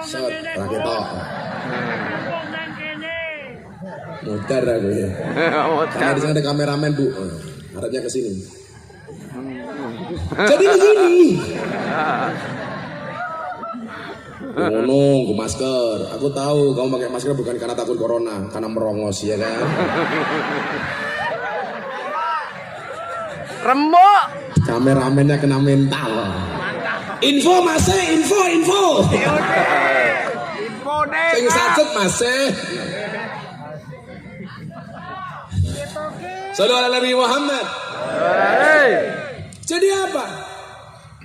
Speaker 2: Set, rakyat tok. Mutar aku ya. Karena di sana ada kameramen Bu, harapnya ke sini. Jadi begini. Ngomong, masker. Aku tahu kamu pakai masker bukan karena takut corona, karena merongos ya kan.
Speaker 3: Remuk.
Speaker 2: Kameramennya kena mental. Info masih, info.
Speaker 3: kuning.
Speaker 2: Sing sacet masih. Sallallahu alaihi Muhammad. Jadi apa?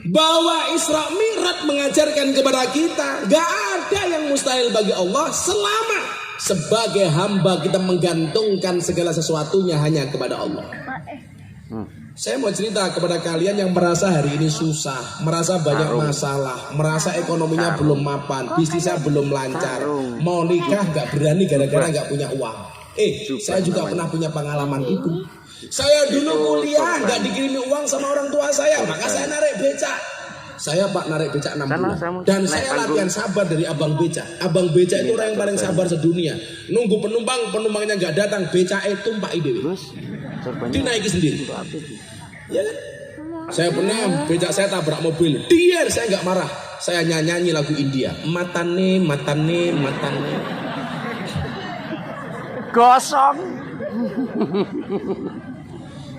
Speaker 2: Bahwa Isra Mi'raj mengajarkan kepada kita, gak ada yang mustahil bagi Allah selama sebagai hamba kita menggantungkan segala sesuatunya hanya kepada Allah. Saya mau cerita kepada kalian yang merasa hari ini susah, merasa banyak masalah, merasa ekonominya belum mapan, bisnisnya belum lancar, mau nikah gak berani gara-gara gak punya uang. Saya juga pernah punya pengalaman itu. Saya dulu kuliah gak dikirimi uang sama orang tua saya, maka saya narik becak. Saya Pak narik becak 6 bulan. Dan saya latihan sabar dari abang becak. Abang becak itu orang yang paling sabar sedunia. Nunggu penumpangnya gak datang, becak itu Pak Idewi dinaiki sendiri. Ya kan? Saya pernah becak saya tabrak mobil, diar saya gak marah. Saya nyanyi lagu India, matane matane matane.
Speaker 3: Gosong.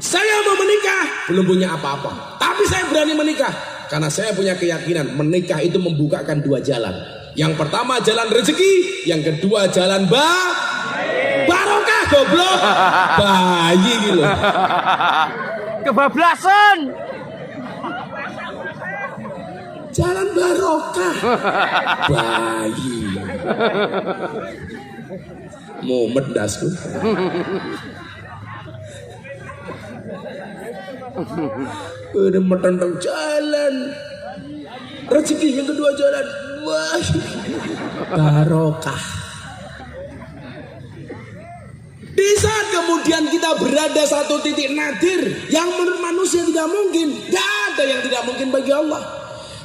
Speaker 2: Saya mau menikah, belum punya apa-apa, tapi saya berani menikah karena saya punya keyakinan menikah itu membukakan 2 jalan. Yang pertama jalan rezeki, yang kedua jalan barokah goblok. Bayi gitu.
Speaker 3: Kebablasan.
Speaker 2: Jalan barokah. Bayi. Mumet dasku. Udah metentang jalan rezeki, yang kedua jalan barokah. Di saat kemudian kita berada satu titik nadir yang menurut manusia tidak mungkin, gak ada yang tidak mungkin bagi Allah.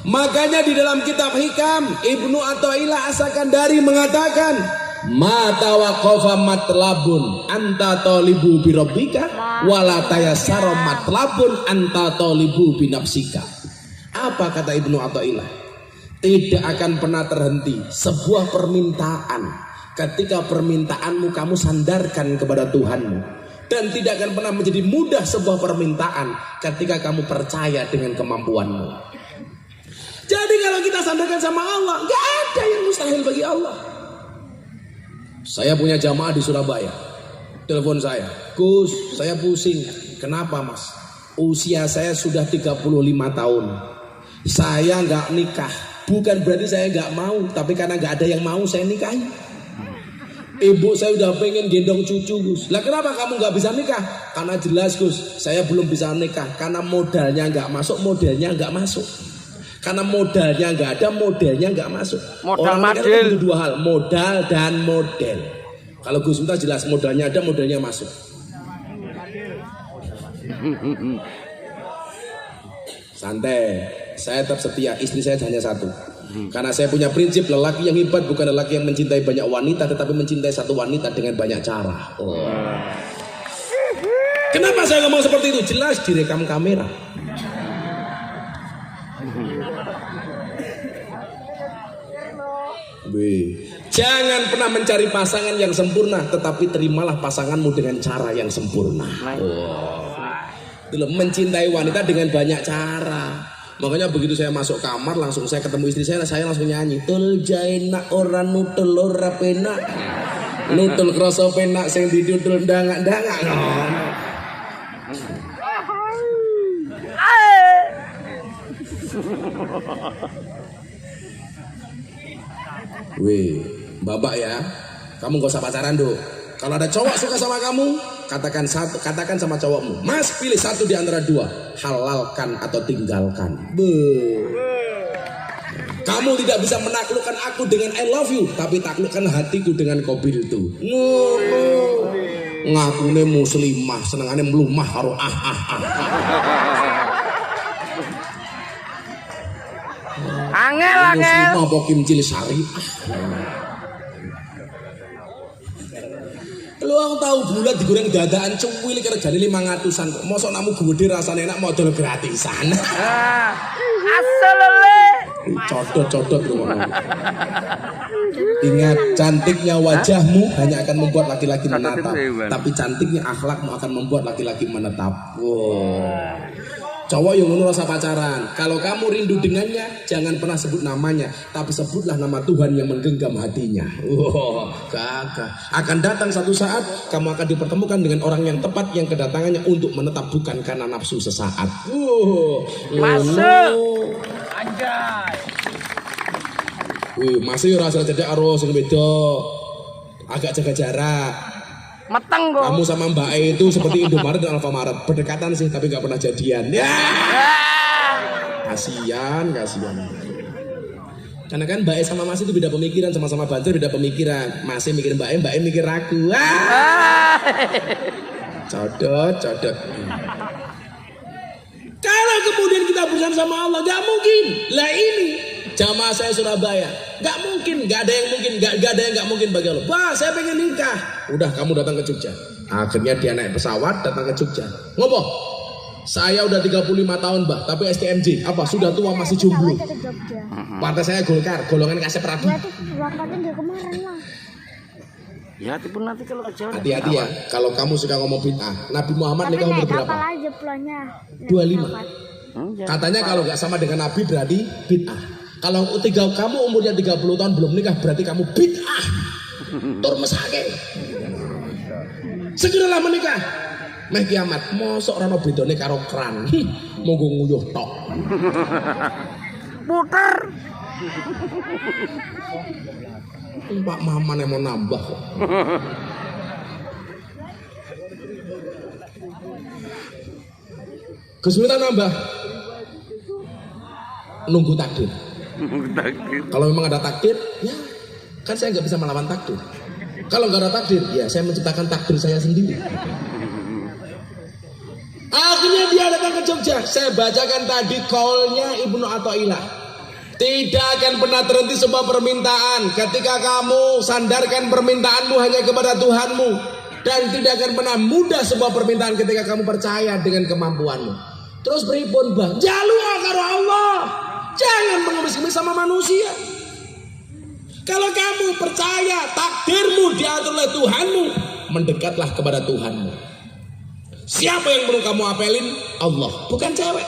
Speaker 2: Makanya di dalam kitab Hikam Ibnu Athaillah As-Sakandari mengatakan, mata waqafa matlabun anta talibu bi rabbika wala tayassara matlabun anta talibu bi nafsika. Apa kata Ibnu Athaillah? Tidak akan pernah terhenti sebuah permintaan ketika permintaanmu kamu sandarkan kepada Tuhanmu, dan tidak akan pernah menjadi mudah sebuah permintaan ketika kamu percaya dengan kemampuanmu. Jadi kalau kita sandarkan sama Allah, gak ada yang mustahil bagi Allah. Saya punya jamaah di Surabaya, telepon saya, Gus, saya pusing. Kenapa Mas? Usia saya sudah 35 tahun, saya nggak nikah. Bukan berarti saya nggak mau, tapi karena nggak ada yang mau saya nikahi. Ibu saya udah pengen gendong cucu Gus. Lah kenapa kamu nggak bisa nikah? Karena jelas Gus, saya belum bisa nikah karena modalnya nggak masuk, modelnya nggak masuk. Karena modalnya nggak ada, modelnya nggak masuk.
Speaker 3: Modal
Speaker 2: Orang
Speaker 3: model
Speaker 2: itu 2 hal, modal dan model. Kalau Gus Miftah jelas modalnya ada, modelnya masuk. Santai, saya tetap setia, istri saya hanya satu. Karena saya punya prinsip, lelaki yang hebat bukan lelaki yang mencintai banyak wanita, tetapi mencintai satu wanita dengan banyak cara. Kenapa saya ngomong seperti itu? Jelas direkam kamera. Jangan pernah mencari pasangan yang sempurna, tetapi terimalah pasanganmu dengan cara yang sempurna. Mencintai wanita dengan banyak cara. Makanya begitu saya masuk kamar, langsung saya ketemu istri saya langsung nyanyi. Tul jaina ora nutul ora penak. Nutul krasa penak sing didudul ndangak-ndangak. Weh, babak ya. Kamu gak usah pacaran dulu. Kalau ada cowok suka sama kamu, katakan sama cowokmu, Mas pilih satu di antara 2, halalkan atau tinggalkan. Kamu tidak bisa menaklukkan aku dengan I love you, tapi taklukkan hatiku dengan kobil itu. Ngakune muslimah, senengane mlumah karo
Speaker 3: Angel.
Speaker 2: Muslimah apa kimcil syariah. Lu aku tahu bulat digoreng dadaan cuwil regane 500-an kok. Mosok namu gede rasane enak modal gratisan.
Speaker 3: Asalele.
Speaker 2: Codot-codot lu ngomong. Ingat, cantiknya wajahmu hanya akan membuat laki-laki menatap, tapi cantiknya akhlakmu akan membuat laki-laki menetap. Cowok yang ngono rasa pacaran. Kalau kamu rindu dengannya, jangan pernah sebut namanya, tapi sebutlah nama Tuhan yang menggenggam hatinya. Kagak. Akan datang satu saat kamu akan dipertemukan dengan orang yang tepat yang kedatangannya untuk menetap bukan karena nafsu sesaat.
Speaker 3: Masuk. Anjay.
Speaker 2: Masih rasa cedek karo sing beda. Agak jaga jarak.
Speaker 3: Meteng kok.
Speaker 2: Kamu sama Mbak E itu seperti Indomaret dan Alfamaret, berdekatan sih tapi nggak pernah jadian. Ya. Kasian. Karena kan Mbak E sama Mas itu beda pemikiran, sama-sama banter beda pemikiran. Masih mikir Mbak E mikir aku. Codot. Kalau kemudian kita bersama sama Allah, nggak mungkin. Lah ini jamaah saya Surabaya, nggak mungkin, nggak ada yang mungkin, nggak ada yang nggak mungkin bagi Allah. Bah, saya pengen nikah. Udah, kamu datang ke Jogja. Akhirnya dia naik pesawat datang ke Jogja. Ngopo? Saya udah 35 tahun, Mbah, tapi STMJ. Apa? Sudah tua masih jomblo. Partai saya Golkar, golongan Kasep Rabi.
Speaker 4: Berangkatnya kemarin lah.
Speaker 3: Ya, tipun nanti kalau kejauhan.
Speaker 2: Hati-hati ya, kalau kamu suka ngomong bid'ah. Nabi Muhammad nikah umur berapa?
Speaker 4: Kapal aja pulangnya.
Speaker 2: 25. Katanya kalau nggak sama dengan Nabi berarti bid'ah. Kalau kamu umurnya 30 tahun belum nikah berarti kamu bid'ah. Tur mesake. Segeralah menikah. Meh kiamat, mosok ora ono bedane karo kran. Monggo nguyuh tok.
Speaker 3: Puter.
Speaker 2: Pak Maman yang mau nambah kok. Kesulitan nambah. Nunggu takdir. Kalau memang ada takdir, ya kan saya nggak bisa melawan takdir. Kalau nggak ada takdir, ya saya menciptakan takdir saya sendiri. Akhirnya dia datang ke Jogja. Saya bacakan tadi kaulnya Ibnu Athaillah. Tidak akan pernah terhenti sebuah permintaan ketika kamu sandarkan permintaanmu hanya kepada Tuhanmu, dan tidak akan pernah mudah sebuah permintaan ketika kamu percaya dengan kemampuanmu. Terus pripun, Bang? Jaluk karo Allah. Jangan mengemis-ngemis sama manusia. Kalau kamu percaya takdirmu diatur oleh Tuhanmu, mendekatlah kepada Tuhanmu. Siapa yang perlu kamu apelin? Allah, bukan cewek.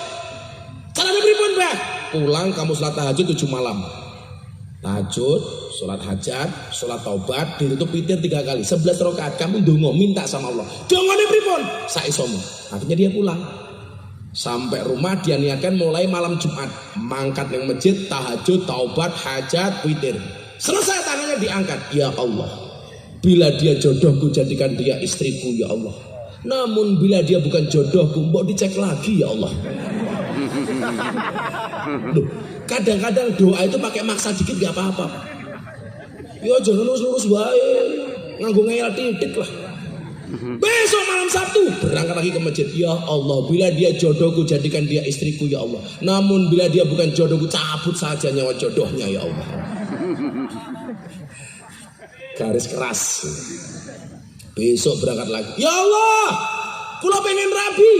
Speaker 2: Caranya pripun, Bang? Pulang kamu sholat tahajud 7 malam. Tahajud, sholat hajat, sholat taubat, ditutup witir 3 kali, 11 rakaat. Kamu ndonga minta sama Allah. Dongane pripun? Saisomu. Akhirnya dia pulang. Sampai rumah dia niatkan mulai malam Jumat, mangkat yang masjid, tahajud, taubat, hajat, witir. Selesai tangannya diangkat. Ya Allah, bila dia jodohku jadikan dia istriku ya Allah. Namun bila dia bukan jodohku, mau dicek lagi ya Allah. Loh, kadang-kadang doa itu pakai maksa dikit gak apa-apa. Ya jangan lurus-lurus wae, nganggo ngeyel titik lah. Besok malam Sabtu berangkat lagi ke masjid. Ya Allah, bila dia jodohku jadikan dia istriku ya Allah. Namun bila dia bukan jodohku, cabut saja nyawa jodohnya ya Allah. Garis keras. Besok berangkat lagi. Ya Allah, kula pengen rabi.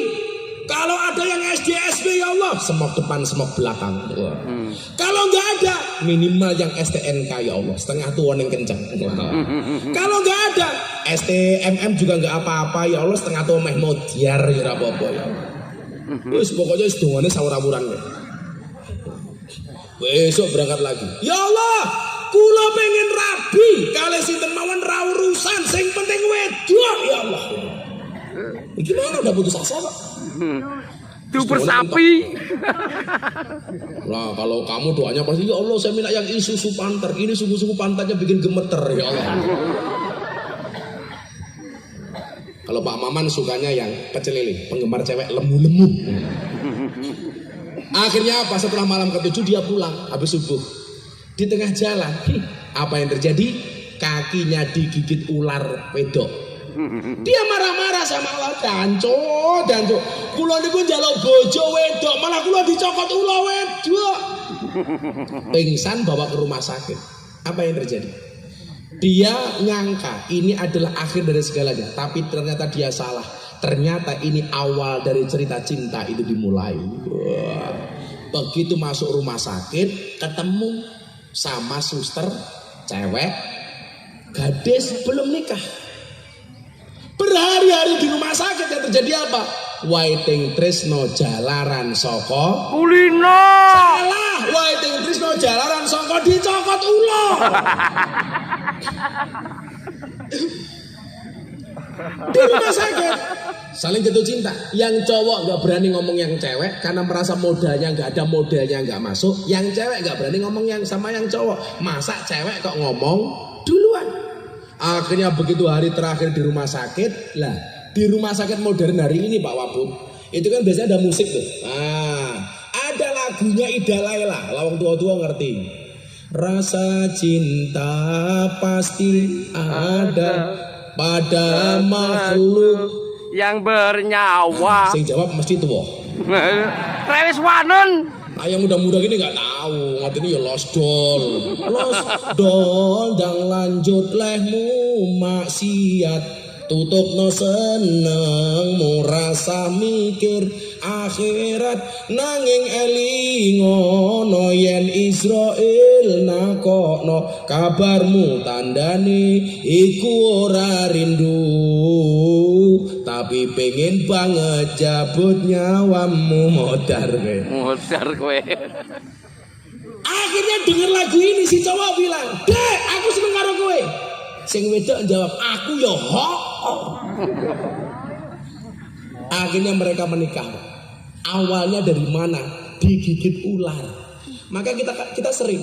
Speaker 2: Kalau ada yang SD SP ya Allah, semok depan semok belakang. Kalau nggak ada, minimal yang STNK ya Allah, setengah tuan yang kencang. Kalau nggak ada, STMM juga nggak apa-apa ya Allah, setengah tuan meh modiar ya apa-apa ya Allah. Wes pokoknya sedungane sawur-awuran. Besok berangkat lagi. Ya Allah, kula pengen rabi. Kalau sinten mawon ra urusan, sing penting wedok ya Allah. Gimana udah putus asa Pak?
Speaker 3: Duper sapi.
Speaker 2: Lah kalau kamu doanya pasti ya Allah saya minta yang isusu panter. Ini suku-suku pantatnya bikin gemeter ya Allah. Kalau Pak Maman sukanya yang pecel lele, penggemar cewek lemu-lemu. Akhirnya apa? Setelah malam ke-7 dia pulang habis subuh. Di tengah jalan, apa yang terjadi? Kakinya digigit ular wedok. Dia marah-marah sama Allah. Danco. Kula niku njaluk bojo wedok, malah kula dicokot ular wedok. Pingsan bawa ke rumah sakit. Apa yang terjadi? Dia nyangka ini adalah akhir dari segalanya, tapi ternyata dia salah. Ternyata ini awal dari cerita cinta itu dimulai. Wah. Begitu masuk rumah sakit, ketemu sama suster cewek, gadis belum nikah. Berhari-hari di rumah sakit yang terjadi apa? Waiting tresno jalaran saka
Speaker 3: Kulino.
Speaker 2: salah. Waiting tresno jalaran saka dicokot ula. Di rumah sakit saling jatuh cinta. Yang cowok nggak berani ngomong yang cewek karena merasa modalnya nggak ada, modalnya nggak masuk. Yang cewek nggak berani ngomong yang sama yang cowok. Masa cewek kok ngomong duluan? Akhirnya begitu hari terakhir di rumah sakit lah. Di rumah sakit modern hari ini Pak Wabun, itu kan biasanya ada musik tuh. Nah, ada lagunya Ida Laila. Lawang tua-tua ngerti. Rasa cinta pasti ada pada makhluk
Speaker 3: yang bernyawa.
Speaker 2: Sing jawab mesti tua.
Speaker 3: Rewis wanen.
Speaker 2: Yang muda-muda gini nggak tahu, ngerti ya los dol, dan lanjut lehmu maksiat. Tutup no seneng mu rasa mikir akhirat nanging elingono yen Israel nakokno kabarmu tandani iku ora rindu tapi pengen banget jabut nyawamu modar kowe. Akhirnya denger lagu ini si cowok bilang, "Dek, aku seneng karo kowe." Sing wedok jawab, "Aku yo hok." Akhirnya mereka menikah. Awalnya dari mana? Digigit ular. Maka kita sering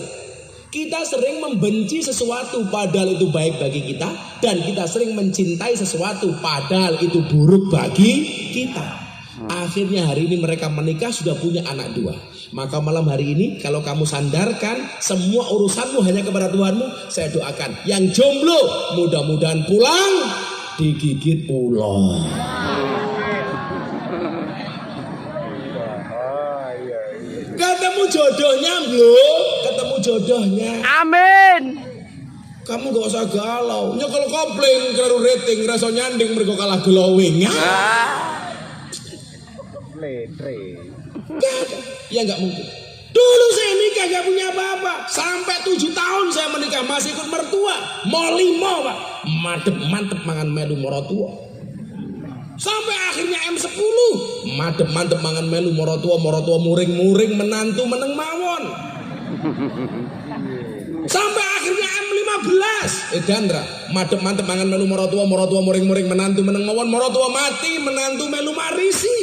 Speaker 2: membenci sesuatu padahal itu baik bagi kita, dan kita sering mencintai sesuatu padahal itu buruk bagi kita. Akhirnya hari ini mereka menikah, sudah punya anak 2. Maka malam hari ini kalau kamu sandarkan semua urusanmu hanya kepada Tuhanmu, saya doakan yang jomblo mudah-mudahan pulang digigit ular. Ketemu jodohnya bro, ketemu jodohnya.
Speaker 3: Amin.
Speaker 2: Kamu gak usah galau. Nyekel kopling karo rating rasa nyanding mergo kalah glowing. Ya nggak mungkin. Dulu saya nikah gak punya apa-apa. Sampai 7 tahun saya menikah masih ikut mertua. Mau 5 Pak. Mantep mangan melu morotua. Sampai akhirnya M10. Mantep mangan melu morotua muring-muring menantu meneng mawon. Sampai akhirnya M15. Dandra. Mantep mangan melu morotua muring-muring menantu meneng mawon. Morotua mati menantu melu marisi.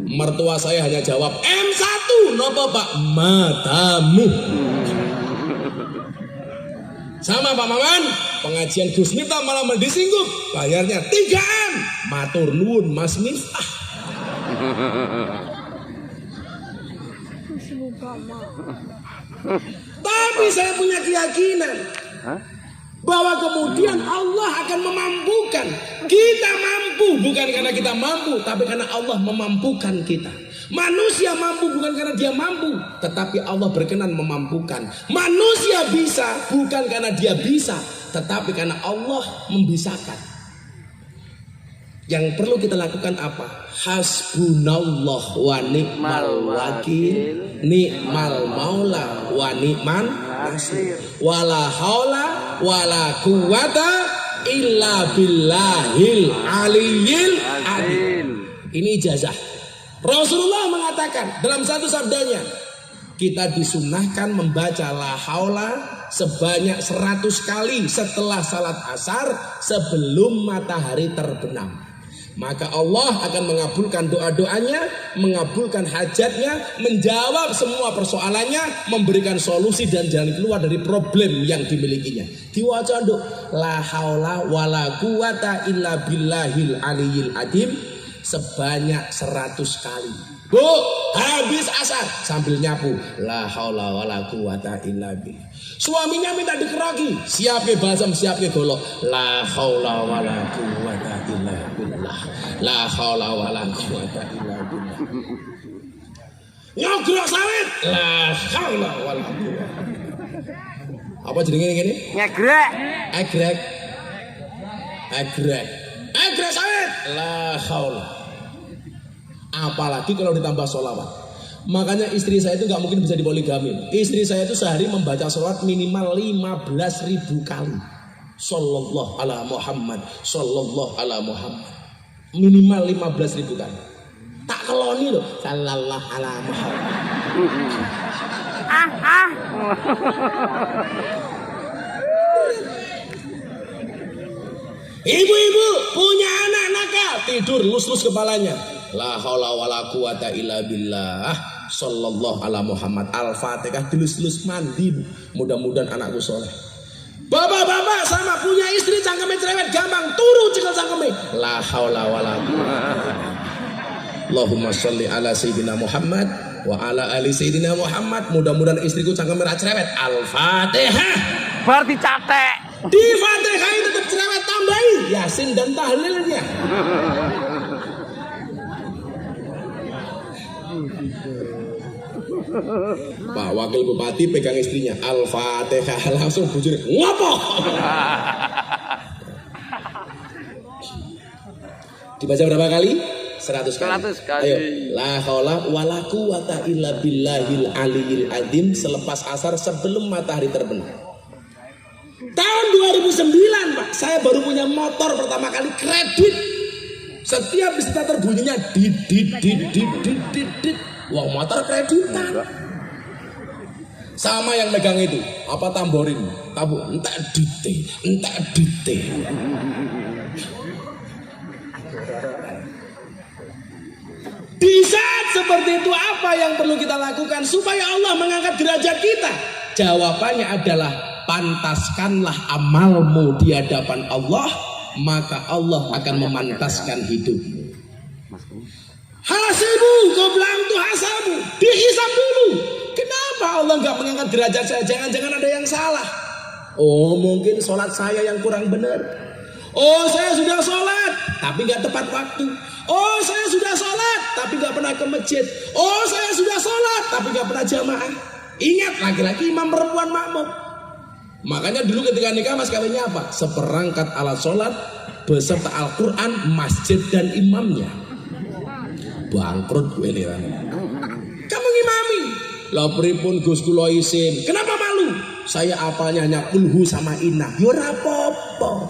Speaker 2: Mertua saya hanya jawab M1. Nopo Pak? Matamu. Sama Pak Maman, pengajian Gus Miftah malah disinggung. Bayarnya 3M. Matur nuwun Mas Miftah. Tapi saya punya keyakinan bahwa kemudian Allah akan memampukan. Kita mampu bukan karena kita mampu, tapi karena Allah memampukan kita. Manusia mampu bukan karena dia mampu, tetapi Allah berkenan memampukan. Manusia bisa bukan karena dia bisa, tetapi karena Allah membisakan. Yang perlu kita lakukan apa? Hasbunallah wa ni'mal wakil, ni'mal maula wa ni'man nasir. Wala haula wala quwata illa billahil aliyil adil. Ini ijazah. Rasulullah mengatakan dalam satu sabdanya, kita disunahkan membaca la haula sebanyak 100 kali setelah salat asar sebelum matahari terbenam. Maka Allah akan mengabulkan doa-doanya, mengabulkan hajatnya, menjawab semua persoalannya, memberikan solusi dan jalan keluar dari problem yang dimilikinya. Diwaca nduk, la haula wala quwata illa billahil aliyil adim sebanyak 100 kali. Bu, habis asar sambil nyapu, la haula wala quwata illa billah. Suaminya minta dikeroki, siap ke basem, siap ke golok, la haula wala quwata illa billah, la haula wala quwata illa billah. Nyogrok sawit, la haula wala quwata. Apa jenenge ngene?
Speaker 3: Ngegrek. Egrek sawit, la haula. Apalagi kalau ditambah sholawat. Makanya istri saya itu gak mungkin bisa dipoligami. Istri saya itu sehari membaca sholawat minimal 15.000 kali. Sallallahu ala Muhammad, sallallahu ala Muhammad. Minimal 15.000 kali. Tak keloni loh. Sallallahu alaihi Muhammad. Ibu-ibu punya anak nakal, tidur lus-lus kepalanya. La haula wala quwata illa billah. Sallallahu ala Muhammad. Al-Fatihah dilus-lus mandi. Mudah-mudahan anakku soleh. Bapak-bapak sama punya istri cangkeme cerewet gampang turu cekel cangkeme. La haula wala quwata. Allahumma sholli ala sayyidina Muhammad wa ala ali sayyidina Muhammad. Mudah-mudahan istriku cangkeme ra cerewet. Al-Fatihah.
Speaker 5: Berarti catek.
Speaker 3: Di Fatihah itu tetap cerewet, tambahi Yasin dan tahlilnya. Pak Wakil Bupati pegang istrinya Al-Fatihah, langsung bujur ngopo. Dibaca berapa kali? 100 kali.
Speaker 5: 100 kali.
Speaker 3: Ayo, la haula wala quwata illa billahil aliyil azim selepas asar sebelum matahari terbenam. Tahun 2009 Pak, saya baru punya motor pertama kali kredit. Setiap starter bunyinya dit. Wah, motor kreditan. Sama yang megang itu, apa tamborin? Entek dite. Di saat seperti itu apa yang perlu kita lakukan supaya Allah mengangkat derajat kita? Jawabannya adalah pantaskanlah amalmu di hadapan Allah, maka Allah akan memantaskan hidupmu. Hasibu qabla tuhasabu, dihisab dulu. Kenapa Allah nggak mengangkat derajat saya? Jangan-jangan ada yang salah. Oh, mungkin sholat saya yang kurang benar. Oh, saya sudah sholat tapi nggak tepat waktu. Oh, saya sudah sholat tapi nggak pernah ke masjid. Oh, saya sudah sholat tapi nggak pernah jamaah. Ingat, laki-laki imam, perempuan makmum. Makanya dulu ketika nikah mas kawinnya apa? Seperangkat alat sholat beserta Al-Quran, masjid dan imamnya. Bangkrut gue liran. Kamu ngimami? Lah pripun Gus kula isin. Kenapa malu? Saya apanya hanya kulhu sama inna. Yo rapopo.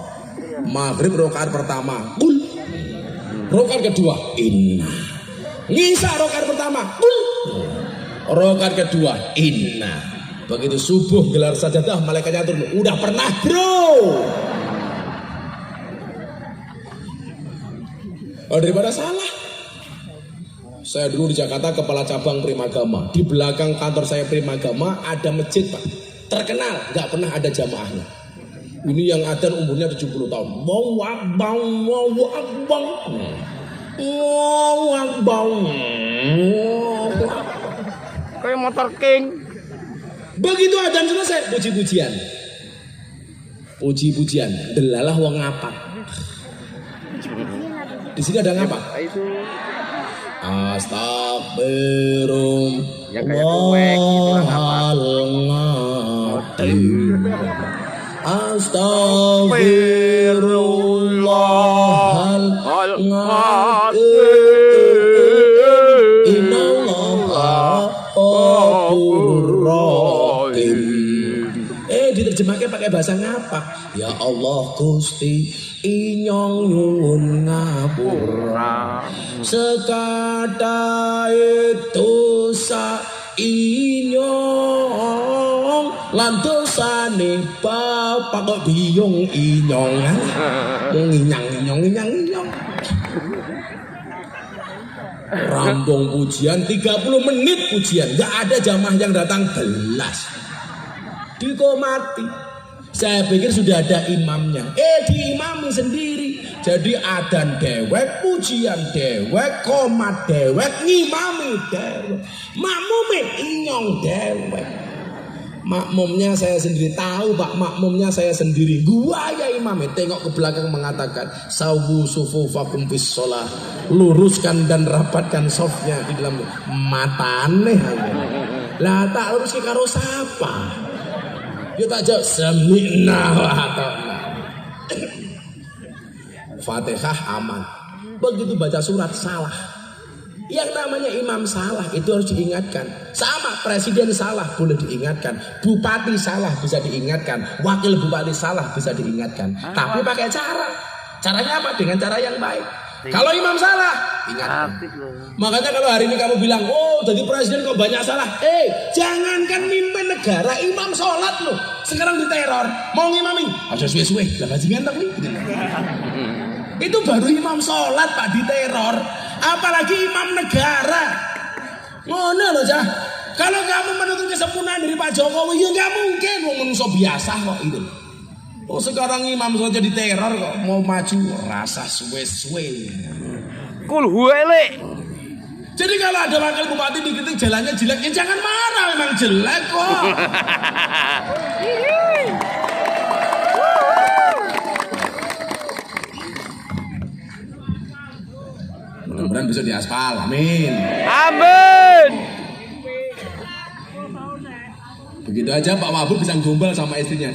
Speaker 3: Maghrib rakaat pertama kul. Rakaat kedua inna. Ngisa rakaat pertama kul. Rakaat kedua inna. Begitu subuh gelar sajadah malaikatnya turun. Udah pernah bro. Oh, daripada salah. Saya dulu di Jakarta kepala cabang Primagama. Di belakang kantor saya Primagama ada masjid Pak. Terkenal, nggak pernah ada jamaahnya. Ini yang ada umurnya 70 tahun. Mau abang.
Speaker 5: Kayak motor king.
Speaker 3: Begitu adzan selesai, puji-pujian. Puji-pujian, delalah wong ngapa. Di sini ada ngapa?
Speaker 5: Itu
Speaker 3: Astagfirullah.
Speaker 5: ya kayak kuek gitu lah ngapa.
Speaker 3: Astagfirullahaladzim. Innallaha ghafurur rahim. Diterjemahkan pakai bahasa ngapa? Ya Allah Gusti inyong nyuwun ngapura sekada itu sa inyong lan dosane bapak kok biyung inyong inyong rampung pujian 30 menit pujian, nggak ada jamaah yang datang belas. Dikomati. Saya pikir sudah ada imamnya. Diimami sendiri. Jadi adzan dewek, pujian dewek, komat dewek, ngimami dewek. Makmume inyong dewek. Makmumnya saya sendiri tahu Pak, makmumnya saya sendiri. Gua ya imamnya tengok ke belakang mengatakan sawu sufufakum fis shalah. Luruskan dan rapatkan softnya di dalam matane. Lah tak lurus ke karo sapa? Dia tak jawab sami'na wa ata'na. Fatihah aman. Begitu baca surat salah. Yang namanya imam salah itu harus diingatkan. Sama presiden salah boleh diingatkan. Bupati salah bisa diingatkan. Wakil bupati salah bisa diingatkan. Tapi pakai cara. Caranya apa? Dengan cara yang baik. Kalau imam salah, ingat. Makanya kalau hari ini kamu bilang, oh jadi presiden kok banyak salah. Jangankan mimpin negara, imam sholat loh. Sekarang diteror, mau ngimami, aja suwe-suwe, lah bajingan tak nih. Itu baru imam sholat Pak diteror, apalagi imam negara. Ngono loh Cah. Kalau kamu menuntut kesempurnaan dari Pak Jokowi, ya nggak mungkin, mau manusia biasa kok itu. Oh sekarang imam saja diteror kok mau maju rasa suwe-suwe.
Speaker 5: Kul huele.
Speaker 3: Jadi kalau ada wakil bupati dikritik jalannya jelek, ya jangan marah, memang jelek kok. Mudah-mudahan bisa diaspal, amin.
Speaker 5: Amin.
Speaker 3: Begitu aja Pak Wabub bisa gombal sama istrinya.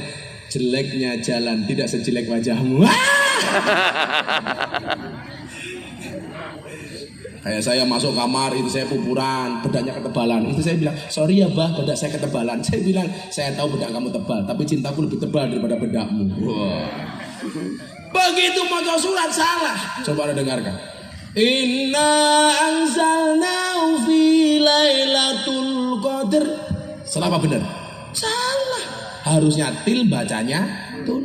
Speaker 3: Jeleknya jalan tidak sejelek wajahmu. Kayak saya masuk kamar, itu saya pupuran, bedaknya ketebalan. Itu saya bilang, sorry ya Bah, bedak saya ketebalan. Saya bilang, saya tahu bedak kamu tebal, tapi cintaku lebih tebal daripada bedakmu. Wow. Begitu mau surat salah. Coba Anda dengarkan. Inna anzalnahu fi lailatul qadr. Salah apa benar? Salah. Harusnya til bacanya tul.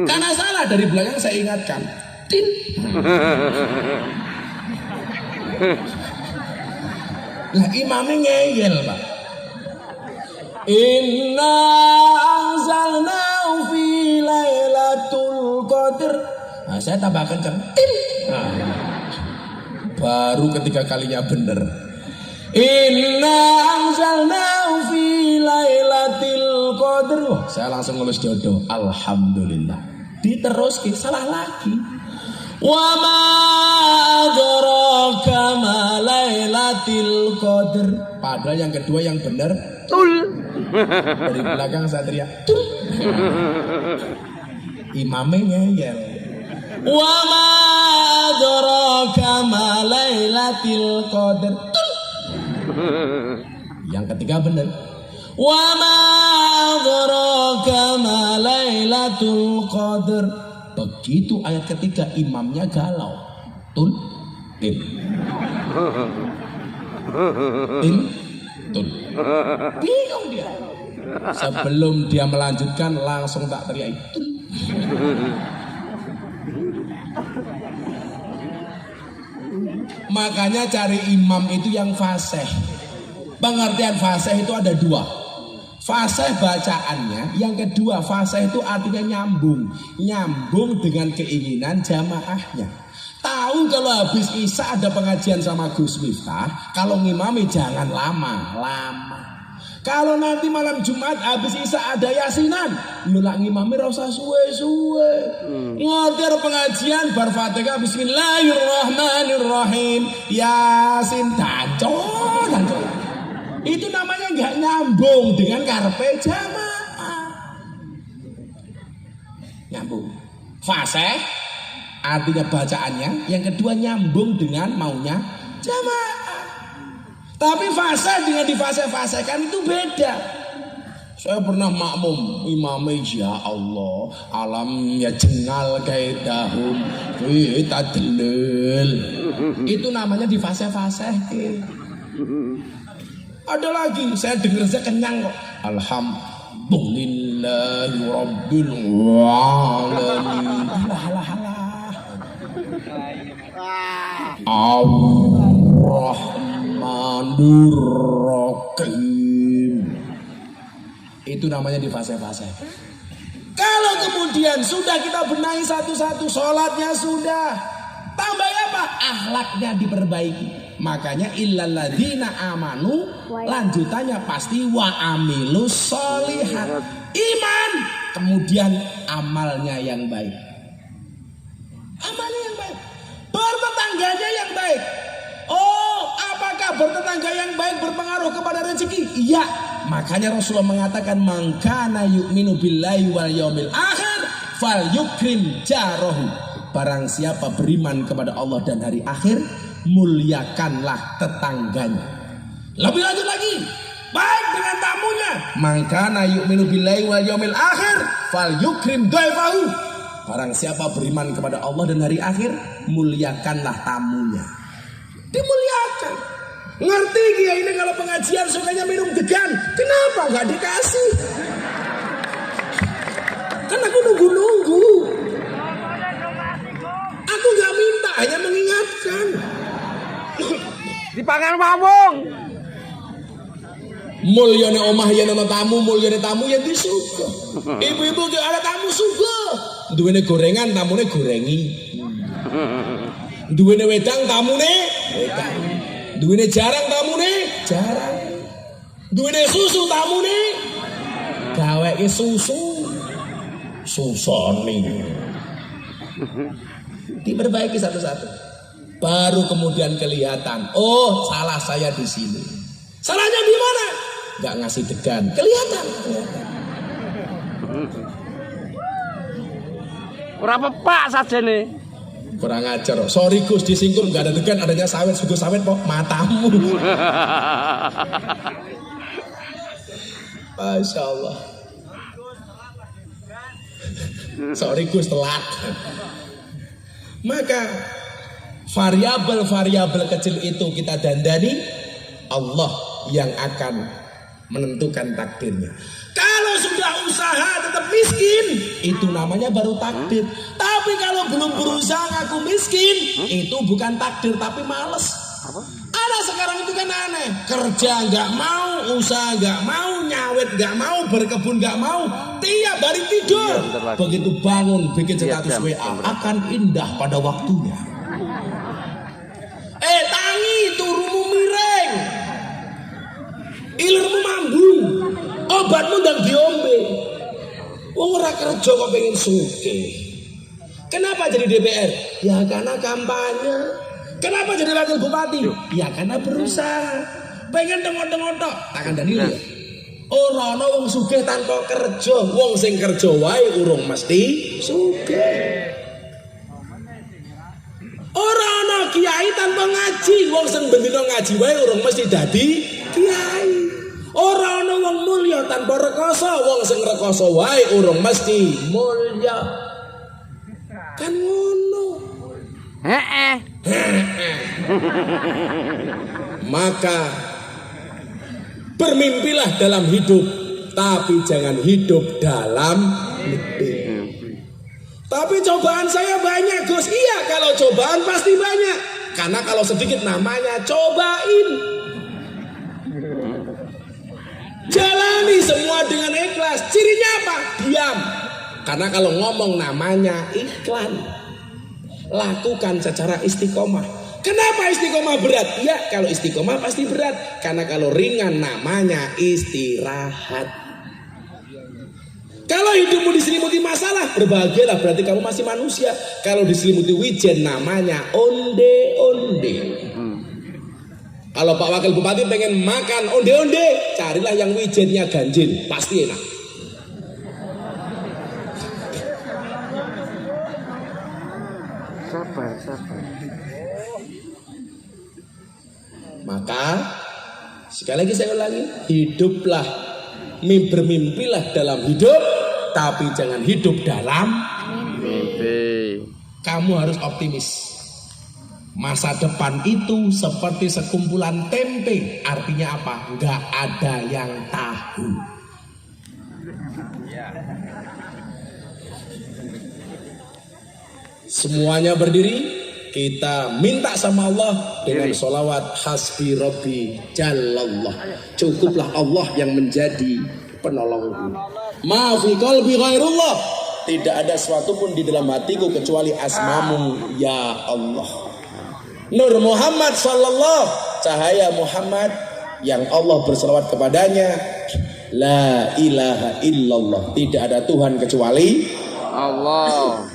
Speaker 3: Karena salah dari belakang saya ingatkan. Til. Lah imamnya ngeyel Pak. Inna anzalnahu fi lailatul qadr. Nah, saya tambahkan til. Nah, baru ketiga kalinya benar. Inna anzalnahu fi lailatul qadr. Saya langsung ngelus dodo. Alhamdulillah. Diterus salah lagi. Wa ma adraka ma lailatul qadr. Padahal yang kedua yang benar tul. Dari belakang saya teriak tul. Imamnya ngeyel. Wa ma adraka ma lailatul qadr. Tul. Yang ketiga benar. Wa ma adraka ma lailatul qadr. Begitu ayat ketiga imamnya galau. Tul. Til. Til. Tul. Bingung dia. Sebelum dia melanjutkan langsung tak teriak tul. Makanya cari imam itu yang fasih. Pengertian fasih itu ada dua. Fasih bacaannya, yang kedua fasih itu artinya nyambung. Nyambung dengan keinginan jamaahnya. Tahu kalau habis Isya ada pengajian sama Gus Miftah, kalau ngimami jangan lama-lama. Kalau nanti malam Jumat habis Isya ada yasinan, nulak ngimami rasa suwe-suwe. Ngerti pengajian bar Fatihah bismillahirrahmanirrahim. Yasin dancol. Itu namanya nggak nyambung dengan karpe jamaah. Nyambung. Fasih artinya bacaannya, yang kedua nyambung dengan maunya jamaah. Tapi fase dengan difase-fasekan itu beda. Saya pernah makmum imamnya ya Allah, alamnya jengal kaidahum kita delil. Itu namanya difase-fasekan. Ada lagi, saya dengar saya kenyang kok. Alhamdulillahirabbil alamin. Ar-Rahmanir-Rahim. Itu namanya di fase-fase. Kalau kemudian sudah kita benahi satu-satu, sholatnya sudah, tambah apa? Akhlaknya diperbaiki. Makanya illalladzina amanu, lanjutannya pasti wa amilus sholihat. Iman, kemudian amalnya yang baik. Amalnya yang baik. Bertetangganya yang baik. Oh, apakah bertetangga yang baik berpengaruh kepada rezeki? Iya. Makanya Rasulullah mengatakan man kana yu'minu billahi wal yaumil akhir falyukrim jarahu. Barang siapa beriman kepada Allah dan hari akhir, muliakanlah tetangganya. Lebih lanjut lagi, baik dengan tamunya. Man kana yu'minu billahi wal yaumil akhir falyukrim dhaifahu. Barang siapa beriman kepada Allah dan hari akhir, muliakanlah tamunya. Dimuliakan. Ngerti kiai ini kalau pengajian sukanya minum degan, kenapa nggak dikasih? Kan aku nunggu-nunggu. Aku nggak minta, hanya mengingatkan.
Speaker 5: Dipangan mamung.
Speaker 3: Mulyane omah yen ana tamu, mulyane tamu yen disuga. Ibu-ibu ki ada tamu suga. Duwene gorengan, tamune gorengi. Duwene wedang, tamune wedang. Duwene jarang, tamune jarang. Duwene susu, tamune gaweke susu. Susoni. Diperbaiki satu-satu. Baru kemudian kelihatan, oh salah saya di sini. Salahnya di mana? Gak ngasih degan. Kelihatan.
Speaker 5: Ora pepak saja nih.
Speaker 3: Kurang ajar. Sorry Gus, disinggung gak ada degan, adanya sawit, sugu sawit kok matamu. Masya Allah. Sorry Gus, telat. Maka variabel-variabel kecil itu kita dandani, Allah yang akan menentukan takdirnya. Kalau sudah usaha tetap miskin, itu namanya baru takdir. Tapi kalau belum berusaha ngaku miskin, itu bukan takdir tapi males. Ada sekarang itu kan aneh, kerja nggak mau, usaha nggak mau, nyawet nggak mau, berkebun nggak mau, tiap hari tidur. Begitu bangun bikin status WA, akan indah pada waktunya. Tangi turumu miring, ilmu mambung, obatmu ndang diombe. Wong ora kerja kok pengen sugih. Kenapa jadi DPR? Ya karena kampanye. Kenapa jadi wakil bupati? Ya karena berusaha. Pengen tengok-tengok tok, takkan dan ini. Ora ana wong sugih tanpa kerja. Wong sing kerja wae urung mesti sugih. Ora ana kiai tanpa ngaji. Wong sing bendina ngaji wae urung mesti dadi kiai. Ora ana wong mulya tanpa rekoso. Wong sing rekoso wae urung mesti mulya. Kan ngono. Maka bermimpilah dalam hidup, tapi jangan hidup dalam mimpi. Tapi cobaan saya banyak Gus. Iya, kalau cobaan pasti banyak. Karena kalau sedikit namanya cobain. Jalani semua dengan ikhlas. Cirinya apa? Diam. Karena kalau ngomong namanya iklan. Lakukan secara istiqomah. Kenapa istiqomah berat? Ya, kalau istiqomah pasti berat. Karena kalau ringan namanya istirahat. Kalau hidupmu diselimuti masalah, berbahagialah, berarti kamu masih manusia. Kalau diselimuti wijen namanya onde-onde. Kalau Pak Wakil Bupati pengen makan onde-onde, carilah yang wijennya ganjil, pasti enak.
Speaker 5: Sabar.
Speaker 3: Maka sekali lagi saya ulangi, hiduplah, bermimpilah dalam hidup, tapi jangan hidup dalam
Speaker 5: Mimpi.
Speaker 3: Kamu harus optimis. Masa depan itu seperti sekumpulan tempe. Artinya apa? Gak ada yang tahu. Semuanya berdiri. Kita minta sama Allah dengan sholawat hasbi rabbi jallallah. Cukuplah Allah yang menjadi penolongku. Ma fi qalbi ghairullah. Tidak ada sesuatu pun di dalam hatiku kecuali asmamu ya Allah. Nur Muhammad sallallahu, cahaya Muhammad yang Allah berselawat kepadanya. La ilaha illallah, tidak ada Tuhan kecuali
Speaker 5: Allah.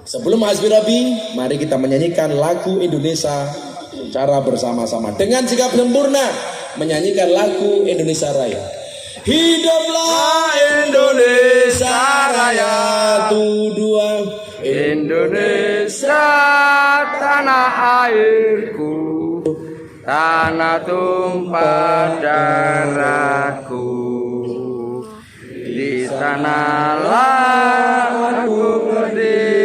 Speaker 3: Sebelum hasbi rabbi, mari kita menyanyikan lagu Indonesia secara bersama-sama dengan sikap sempurna menyanyikan lagu Indonesia Raya. Hiduplah Indonesia Raya, dua
Speaker 5: Indonesia tanah airku, tanah tumpah darahku. Di sanalah aku berdiri.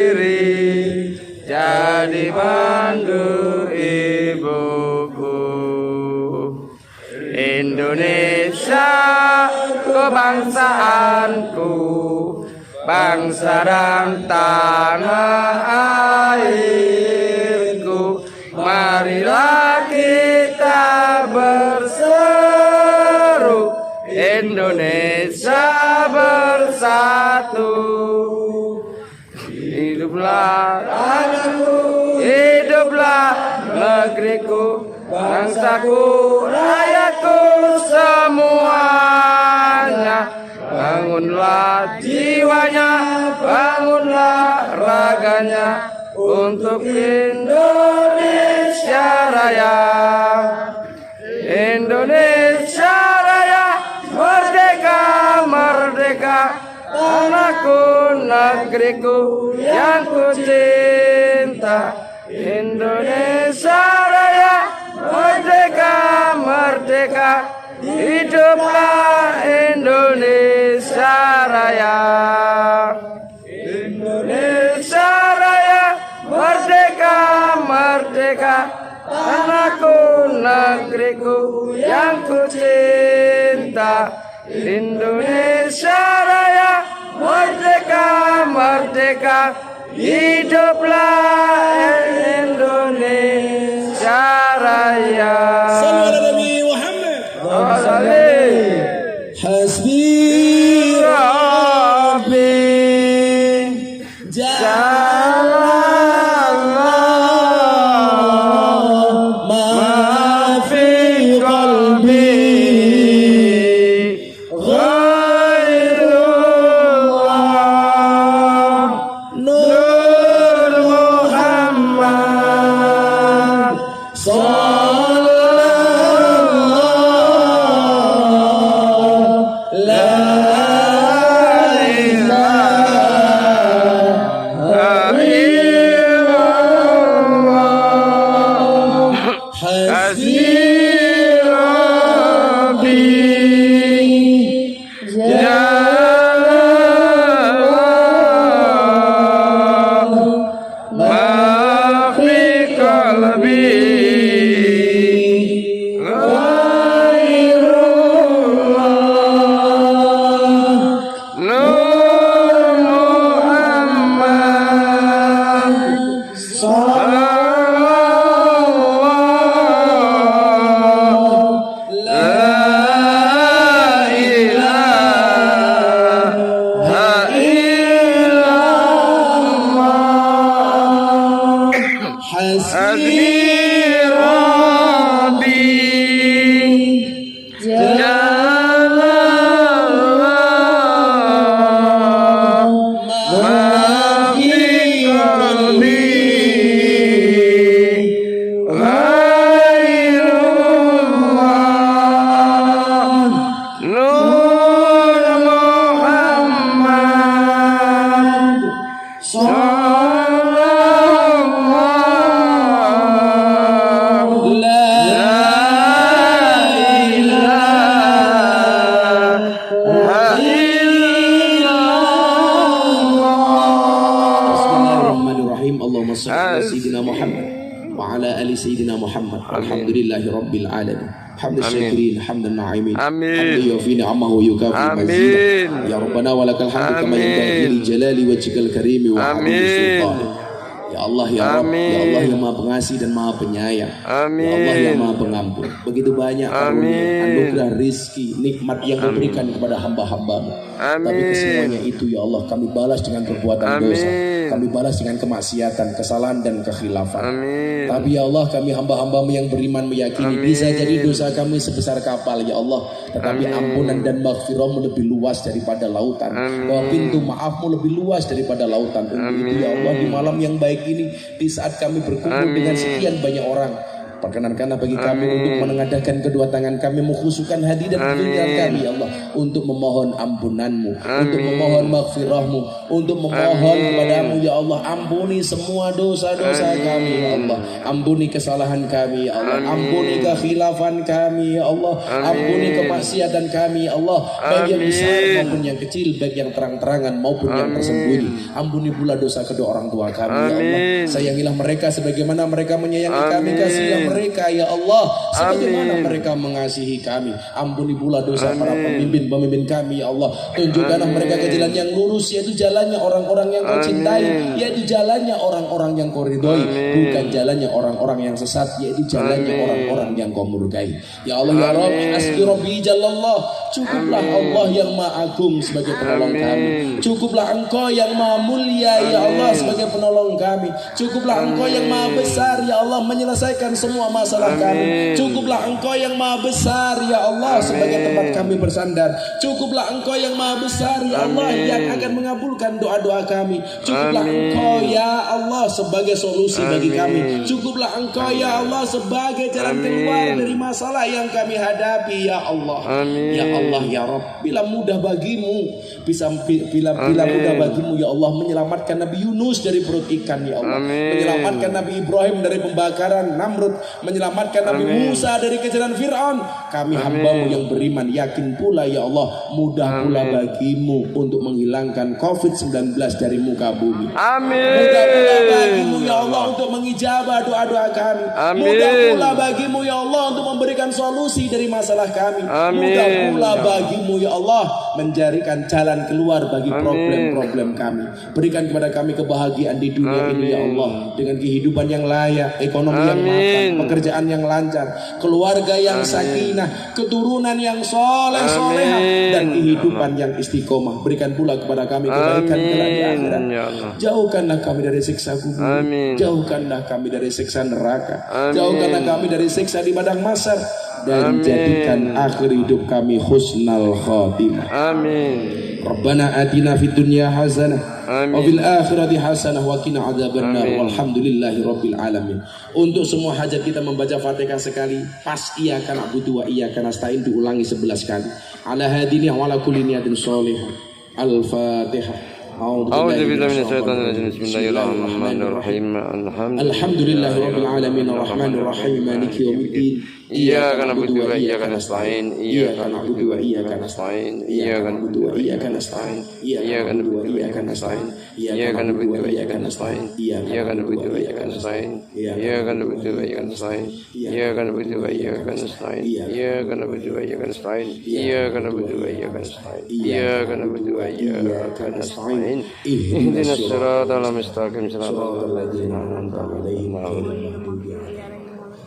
Speaker 5: jadi pandu ibuku. Indonesia kebangsaanku, bangsa dan tanah airku. Marilah kita berseru, Indonesia bersatu. Hiduplah rakyatku, hiduplah negeriku, bangsaku, rakyatku semuanya. Bangunlah jiwanya, bangunlah raganya untuk Indonesia Raya. Indonesia Raya, merdeka, merdeka, tanahku, negeriku yang ku cinta. Indonesia Raya, merdeka, merdeka, hiduplah Indonesia Raya. Indonesia Raya, merdeka, merdeka, tanahku, negeriku yang ku cinta. Indonesia Raya, merdeka, merdeka, hiduplah Indonesia Raya.
Speaker 3: Hasbi
Speaker 5: Rabbi Jalallah ma fi qalbi ghairullah Nur Muhammad
Speaker 2: Sayyidina Muhammad alhamdulillahi rabbil alamin hamdan syakirin hamdan na'imin
Speaker 5: Amin.
Speaker 2: hamdan yufi ni'amahu yukafi
Speaker 5: Amin.
Speaker 2: mazida ya rabbana walakal hamdu kama yanbaghi li jalali wajhikal karimi wa 'azimi sultanik. Ya Allah ya Rabb, ya Allah yang Maha Pengasih dan Maha Penyayang.
Speaker 5: Amin.
Speaker 2: Ya Allah yang Maha Pengampun. Begitu banyak karunia, anugerah, rizki, nikmat yang diberikan kepada hamba-Hamba-Mu. Tapi kesemuanya itu ya Allah kami balas dengan perbuatan dosa. Kami balas dengan kemaksiatan, kesalahan dan kekhilafan.
Speaker 5: Amin.
Speaker 2: Tapi ya Allah kami hamba-Hamba-Mu yang beriman meyakini bisa jadi dosa kami sebesar kapal ya Allah. Tetapi ampunan dan maghfirah-Mu lebih luas daripada lautan. Bahwa pintu maaf-Mu lebih luas daripada lautan. Untuk itu ya Allah di malam yang baik ini, di saat kami berkumpul dengan sekian banyak orang,
Speaker 3: Perkenankanlah bagi kami untuk menengadahkan kedua tangan kami, mengkhusyukkan hati dan pikiran kami ya Allah, untuk memohon ampunan-Mu, untuk memohon maghfirah-Mu, untuk memohon kepadamu ya Allah, ampuni semua dosa-dosa kami ya Allah, ampuni kesalahan kami ya Allah, ampuni kekhilafan kami ya Allah, ampuni kemaksiatan kami ya Allah, baik yang besar maupun yang kecil, baik yang terang-terangan maupun yang tersembunyi. Ampuni pula dosa kedua orang tua kami ya Allah, sayangilah mereka sebagaimana mereka menyayangi kami, kasihilah mereka ya Allah sebagaimana mereka mengasihi kami. Ampuni pula dosa para pemimpin kami ya Allah, tunjukkanlah mereka ke jalan yang lurus, yaitu jalannya orang-orang yang kau cintai, yaitu jalannya orang-orang yang kau ridhoi, bukan jalannya orang-orang yang sesat, yaitu jalannya orang-orang yang kau murkai ya Allah ya Rabb. Asbi Rabbi Jalallah, cukuplah Allah yang maha agung sebagai penolong kami, cukuplah Engkau yang maha mulia ya Allah sebagai penolong kami, cukuplah Engkau yang maha besar ya Allah menyelesaikan semua masalah kami, cukuplah Engkau yang maha besar ya Allah sebagai tempat kami bersandar, cukuplah Engkau yang maha besar ya Allah yang akan mengabulkan doa-doa kami, cukuplah Engkau ya Allah sebagai solusi bagi kami, cukuplah Engkau ya Allah sebagai jalan keluar dari masalah yang kami hadapi ya Allah. Ya Allah ya Rabb, bila mudah bagimu bila mudah bagimu ya Allah menyelamatkan Nabi Yunus dari perut ikan ya Allah, menyelamatkan Nabi Ibrahim dari pembakaran Namrud, menyelamatkan Nabi Musa dari kejaran Fir'aun, kami hambamu yang beriman yakin pula ya Allah mudah pula bagimu untuk menghilangkan COVID-19 dari muka bumi. Mudah pula bagimu ya Allah untuk mengijabah doa-doa kami, mudah pula bagimu ya Allah untuk memberikan solusi dari masalah kami, mudah pula bagimu ya Allah menjadikan jalan keluar bagi problem-problem kami. Berikan kepada kami kebahagiaan di dunia ini ya Allah, dengan kehidupan yang layak, ekonomi yang mapan, pekerjaan yang lancar, keluarga yang sakinah, keturunan yang soleh-solehah, dan kehidupan yang istiqomah. Berikan pula kepada kami kebaikan kelak di akhirat. Jauhkanlah kami dari siksa kubur, jauhkanlah kami dari siksa neraka, jauhkanlah kami dari siksa di padang mahsyar, dan jadikan akhir hidup kami husnal khatimah. Rabbana atina fid dunya hasanah wa fil akhirati hasanah wa qina adzabannar walhamdulillahi rabbil alamin. Untuk semua hajat kita membaca Fatihah sekali, pas iyyaka na'budu wa iyyaka nasta'in diulangi 11 kali. Ala hadini wa ala kulli niyatin shalihah. Al-Fatihah.
Speaker 5: أعوذ بالله من الشيطان الرجيم بسم الله الرحمن الرحيم
Speaker 3: الحمد لله رب العالمين الرحمن الرحيم مالك يوم الدين
Speaker 5: إياك نعبد وإياك نستعين
Speaker 3: إياك نعبد وإياك نستعين إياك نعبد وإياك نستعين
Speaker 5: إياك نعبد وإياك نستعين إياك نعبد وإياك نستعين إياك نعبد وإياك نستعين إياك نعبد وإياك نستعين إياك نعبد وإياك نستعين إياك نعبد وإياك نستعين إياك نعبد وإياك نستعين إياك نعبد وإياك نستعين اهدنا الصراط المستقيم صراط الذين أنعمت عليهم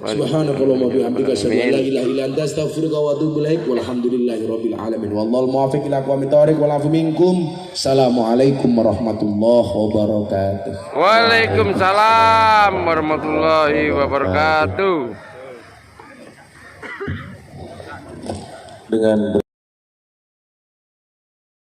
Speaker 3: Subhanakallahumma bihamdika asyhadu an la ilaha illa anta astaghfiruka wa atubu ilaik walhamdulillahi rabbil alamin wallahul muwaffiq ila aqwamit thoriq wal afu minkum. Assalamualaikum warahmatullahi wabarakatuh.
Speaker 5: Waalaikumsalam warahmatullahi wabarakatuh.
Speaker 2: Dengan